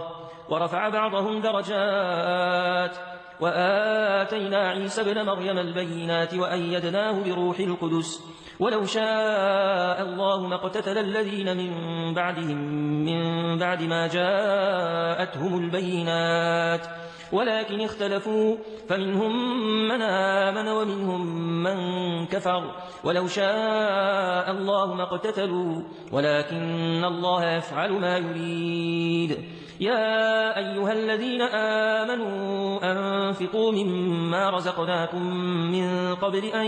ورفع بعضهم درجات وآتينا عيسى ابن مريم البينات وأيدناه بروح القدس ولو شاء الله ما اقتتل الذين من بعدهم من بعد ما جاءتهم البينات ولكن اختلفوا فمنهم من آمن ومنهم من كفر ولو شاء الله ما اقتتلوا ولكن الله يفعل ما يريد. يا أيها الذين آمنوا أنفقوا مما رزقناكم من قبل أن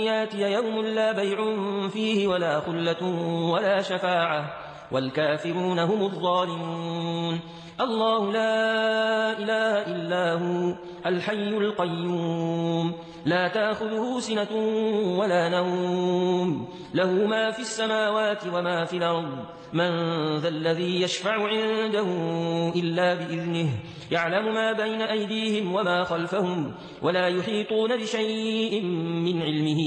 ياتي يوم لا بيع فيه ولا خلة ولا شفاعة والكافرون هم الظالمون. الله لا إله إلا هو الحي القيوم لا تأخذه سنة ولا نوم له ما في السماوات وما في الأرض من ذا الذي يشفع عنده إلا بإذنه يعلم ما بين أيديهم وما خلفهم ولا يحيطون بشيء من علمه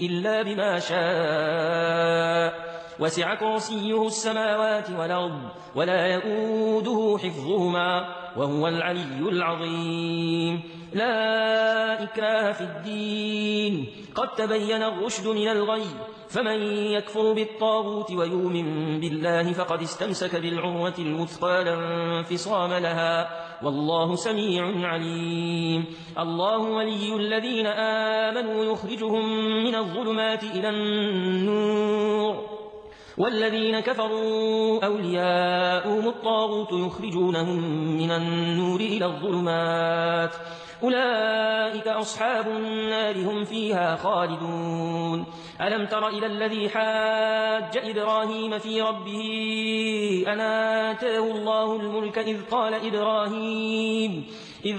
إلا بما شاء وسع كرسيه السماوات والأرض ولا يؤوده حفظهما وهو العلي العظيم. لا إكراه في الدين قد تبين الرشد من الغي فمن يكفر بالطاغوت ويؤمن بالله فقد استمسك بالعروة الوثقى لا انفصام لها والله سميع عليم. الله ولي الذين آمنوا يخرجهم من الظلمات إلى النور والذين كفروا أولياؤهم الطاغوت يخرجونهم من النور إلى الظلمات أولئك أصحاب النار هم فيها خالدون. ألم تر إلى الذي حاج إبراهيم في ربه أن آتاه الله الملك إذ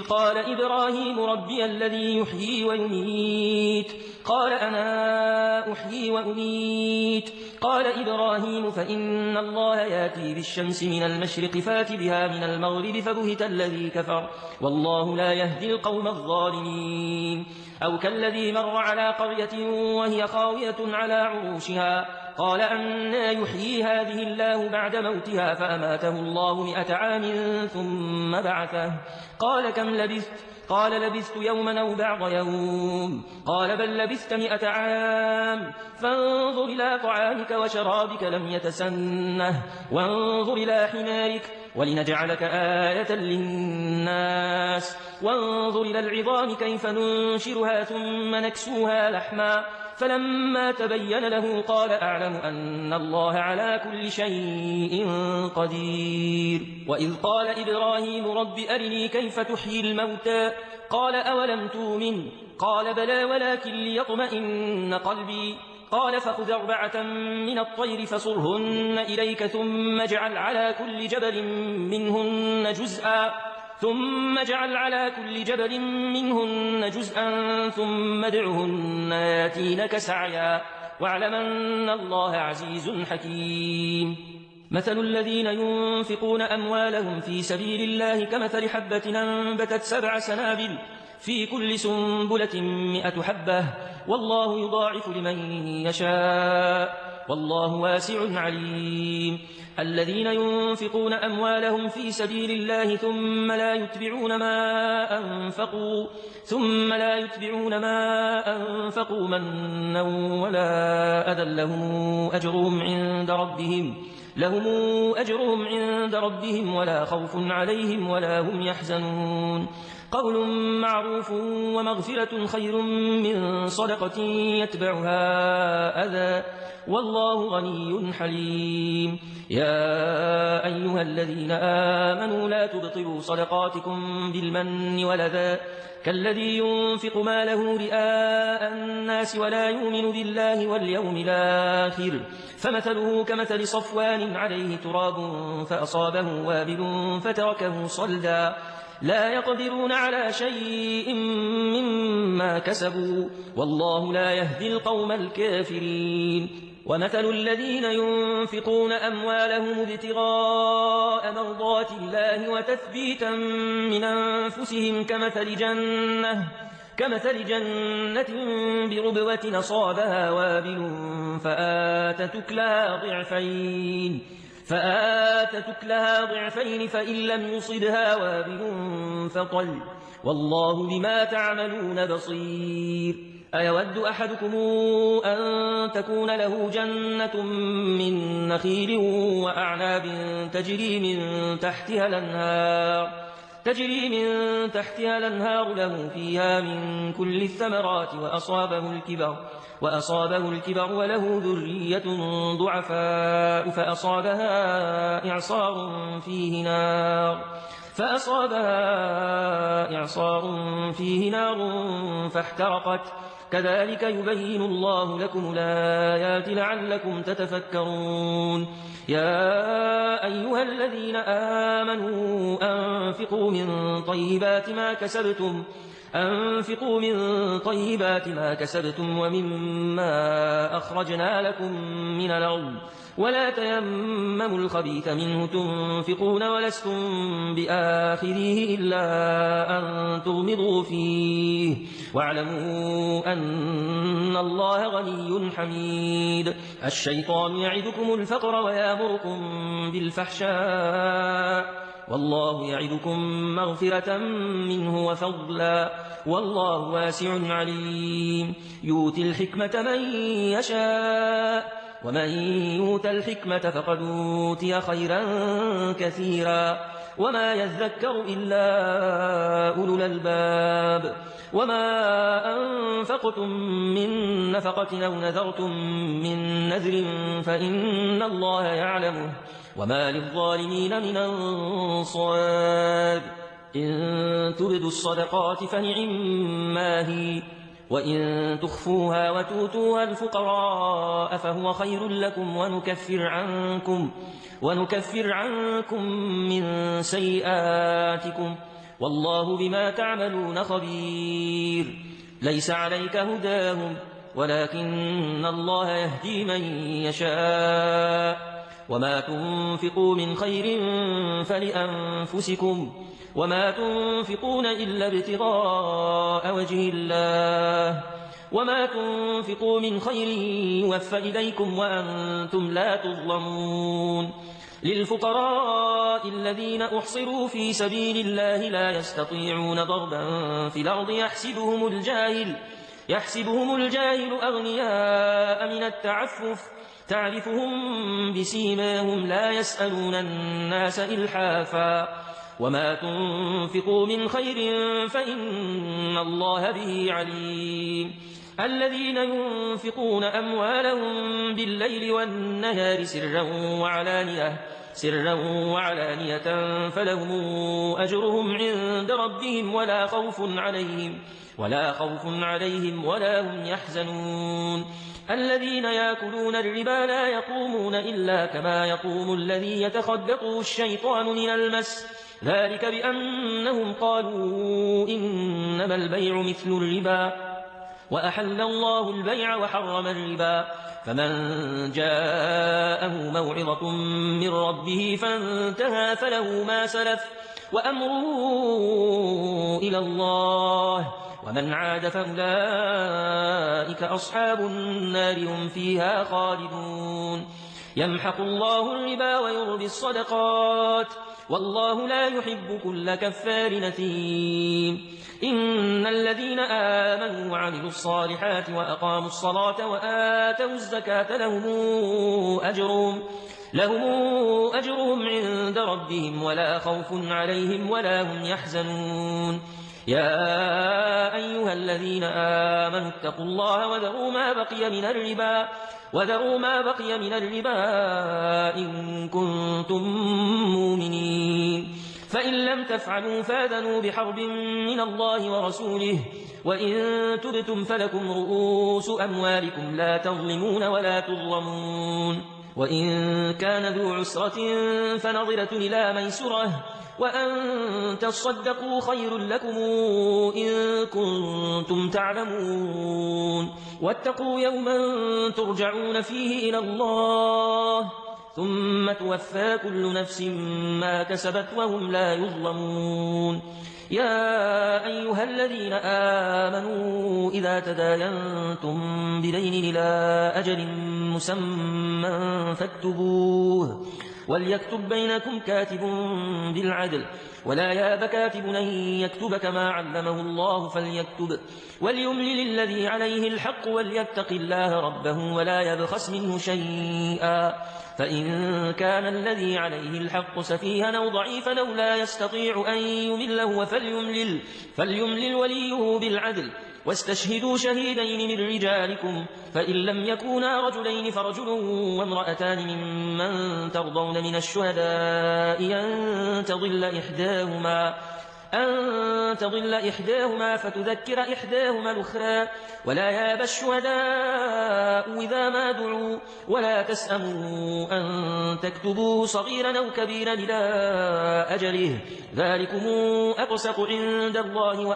قال إبراهيم ربي الذي يحيي ويميت قال أنا أحيي وأميت قال إبراهيم فإن الله يأتي بالشمس من المشرق فات بها من المغرب فبهت الذي كفر والله لا يهدي القوم الظالمين. أو كالذي مر على قرية وهي خاوية على عروشها قال أنى يحيي هذه الله بعد موتها فأماته الله 100 عام ثم بعثه قال كم لبثت قال لبثت يوما أو بعض يوم قال بل لبثت 100 عام فانظر إلى طعامك وشرابك لم يتسنه وانظر إلى حمارك ولنجعلك آية للناس وانظر إلى العظام كيف ننشرها ثم نكسوها لحما فلما تبين له قال أعلم أن الله على كل شيء قدير وإذ قال إبراهيم رب أرني كيف تحيي الموتى قال أولم تؤمن قال بلى ولكن ليطمئن قلبي قال فخذ 4 من الطير فصرهن إليك ثم اجعل على كل جبل منهن جزءا ثم ادعهن ياتينك سعيا واعلم أن الله عزيز حكيم مثل الذين ينفقون أموالهم في سبيل الله كمثل حبة أنبتت 7 سنابل في كل سنبلة 100 حبة والله يضاعف لمن يشاء والله واسع عليم الذين ينفقون أموالهم في سبيل الله ثم لا يتبعون ما أنفقوا منا ولا أذى لهم أجرهم عند ربهم ولا خوف عليهم ولا هم يحزنون قول معروف ومغفرة خير من صدقة يتبعها أذى والله غني حليم يا أيها الذين آمنوا لا تبطلوا صدقاتكم بالمن والأذى كالذي ينفق ماله رئاء الناس ولا يؤمن بالله واليوم الآخر فمثله كمثل صفوان عليه تراب فأصابه وابل فتركه صلدا لا يقدرون على شيء مما كسبوا والله لا يهدي القوم الكافرين ومثل الذين ينفقون أموالهم ابتغاء مرضات الله وتثبيتا من أنفسهم كمثل جنة بربوة أصابها وابل فآتت أكلها ضعفين فإن لم يصبها وابل فطل والله بما تعملون بصير أيود أحدكم أن تكون له جنة من نخيل وأعناب تجري من تحتها الأنهار له فيها من كل الثمرات وأصابه الكبر وله ذرية ضعفاء فأصابها إعصار فيه نار فاحترقت كذلك يبين الله لكم الآيات لعلكم تتفكرون يا أيها الذين آمنوا أنفقوا من طيبات ما كسبتم ومما أخرجنا لكم من الأرض ولا تيمموا الخبيث منه تنفقون ولستم بآخذيه إلا أن تغمضوا فيه واعلموا أن الله غني حميد الشيطان يعدكم الفقر ويأمركم بالفحشاء والله يعدكم مغفرة منه وفضلا والله واسع عليم يؤتي الحكمة من يشاء ومن يؤت الحكمة فقد أوتي خيرا كثيرا وما يذكر إلا أولو الألباب وما أنفقتم من نفقة أو نذرتم من نذر فإن الله يعلمه وما للظالمين من أنصار إن تبدوا الصدقات فنعما هي وإن تخفوها وتؤتوها الفقراء فهو خير لكم ونكفر عنكم من سيئاتكم والله بما تعملون خبير ليس عليك هداهم ولكن الله يهدي من يشاء وما تنفقوا من خير فلأنفسكم وما تنفقون إلا ابتغاء وجه الله وما تنفقوا من خير يوفى إليكم وأنتم لا تظلمون للفقراء الذين أحصروا في سبيل الله لا يستطيعون ضربا في الأرض يحسبهم الجاهل أغنياء من التعفف تعرفهم بسيماهم لا يسألون الناس إلحافا وما تنفقوا من خير فإن الله به عليم الذين ينفقون أموالهم بالليل والنهار سرا وعلانية فلهم أجرهم عند ربهم ولا خوف عليهم ولا هم يحزنون الذين يأكلون الربا لا يقومون إلا كما يقوم الذي يتخبطه الشيطان من المس ذلك بأنهم قالوا إنما البيع مثل الربا وأحل الله البيع وحرم الربا فمن جاءه موعظة من ربه فانتهى فله ما سلف وأمره إلى الله ومن عاد فأولئك أصحاب النار هم فيها خالدون يمحق الله الربا ويربي الصدقات والله لا يحب كل كفار نثيم إن الذين آمنوا وعملوا الصالحات وأقاموا الصلاة وآتوا الزكاة لهم أجرهم عند ربهم ولا خوف عليهم ولا هم يحزنون يا أيها الذين آمنوا اتقوا الله وذروا ما بقي من الربا إن كنتم مؤمنين فإن لم تفعلوا فاذنوا بحرب من الله ورسوله وإن تبتم فلكم رؤوس أموالكم لا تظلمون ولا تظلمون وإن كان ذو عسرة فنظرة إلى ميسرة وأن تصدقوا خير لكم إن كنتم تعلمون واتقوا يوما ترجعون فيه إلى الله ثم توفى كل نفس ما كسبت وهم لا يظلمون يا أيها الذين آمنوا إذا تداينتم بدين إلى أجل مسمى فاكتبوه وليكتب بينكم كاتب بالعدل ولا ياب كاتب أن يكتب كما علمه الله فليكتب وليملل الذي عليه الحق وليتق الله ربه ولا يبخس منه شيئا فإن كان الذي عليه الحق سفيها أو ضعيفا أو لا يستطيع أن يمله فليملل وليه بالعدل واستشهدوا شهيدين من رجالكم فإن لم يكونا رجلين فرجل وامرأتان ممن ترضون من الشهداء أن تضل إحداهما فتذكر إحداهما الأخرى ولا ياب الشهداء إذا ما دعوا ولا تسأموا أن تكتبوه صغيرا أو كبيرا إلى أجله ذلكم أقسط عند الله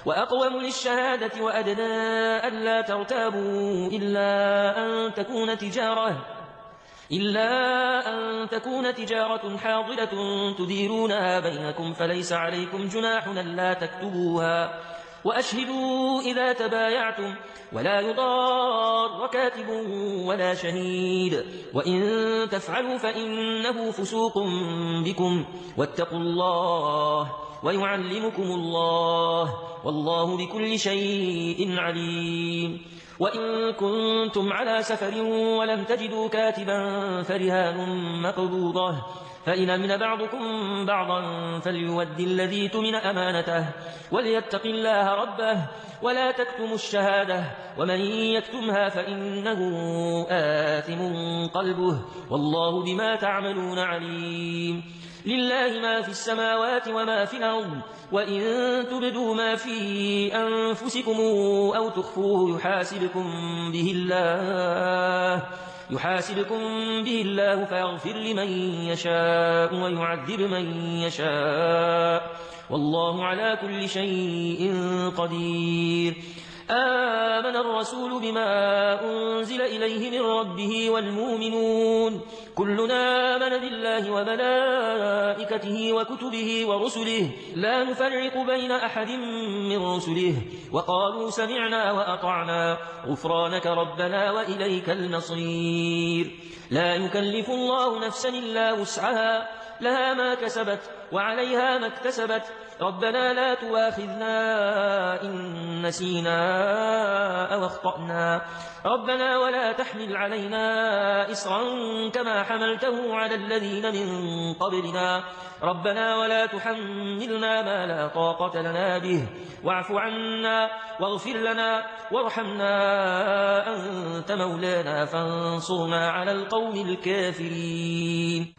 وأقوم للشهادة وأدنى ألا ترتابوا إلا أن تكون تجارة حاضرة تديرونها بينكم فليس عليكم جناح ألا تكتبوها وأشهدوا إذا تبايعتم ولا يضار كاتب ولا شهيد وإن تفعلوا فإنه فسوق بكم واتقوا الله ويعلمكم الله والله بكل شيء عليم وإن كنتم على سفر ولم تجدوا كاتبا فرهان مقبوضة فإن أمن بعضكم بعضا فليؤدي الذي تمن أمانته وليتق الله ربه ولا تكتموا الشهادة ومن يكتمها فإنه آثم قلبه والله بما تعملون عليم لله ما في السماوات وما في الأرض وإن تبدوا ما في أنفسكم أو تخفوه يحاسبكم به الله فيغفر لمن يشاء ويعذب من يشاء والله على كل شيء قدير آمن الرسول بما أنزل إليه من ربه والمؤمنون كلنا آمن بالله وملائكته وكتبه ورسله لا نفرق بين أحد من رسله وقالوا سمعنا وأطعنا غفرانك ربنا وإليك المصير لا يكلف الله نفسا إلا وسعها لها ما كسبت وعليها ما اكتسبت ربنا لا تؤاخذنا إن نسينا أو أخطأنا ربنا ولا تحمل علينا إصرا كما حملته على الذين من قبلنا ربنا ولا تحملنا ما لا طاقة لنا به واعف عنا واغفر لنا وارحمنا أنت مولانا فانصرنا على القوم الكافرين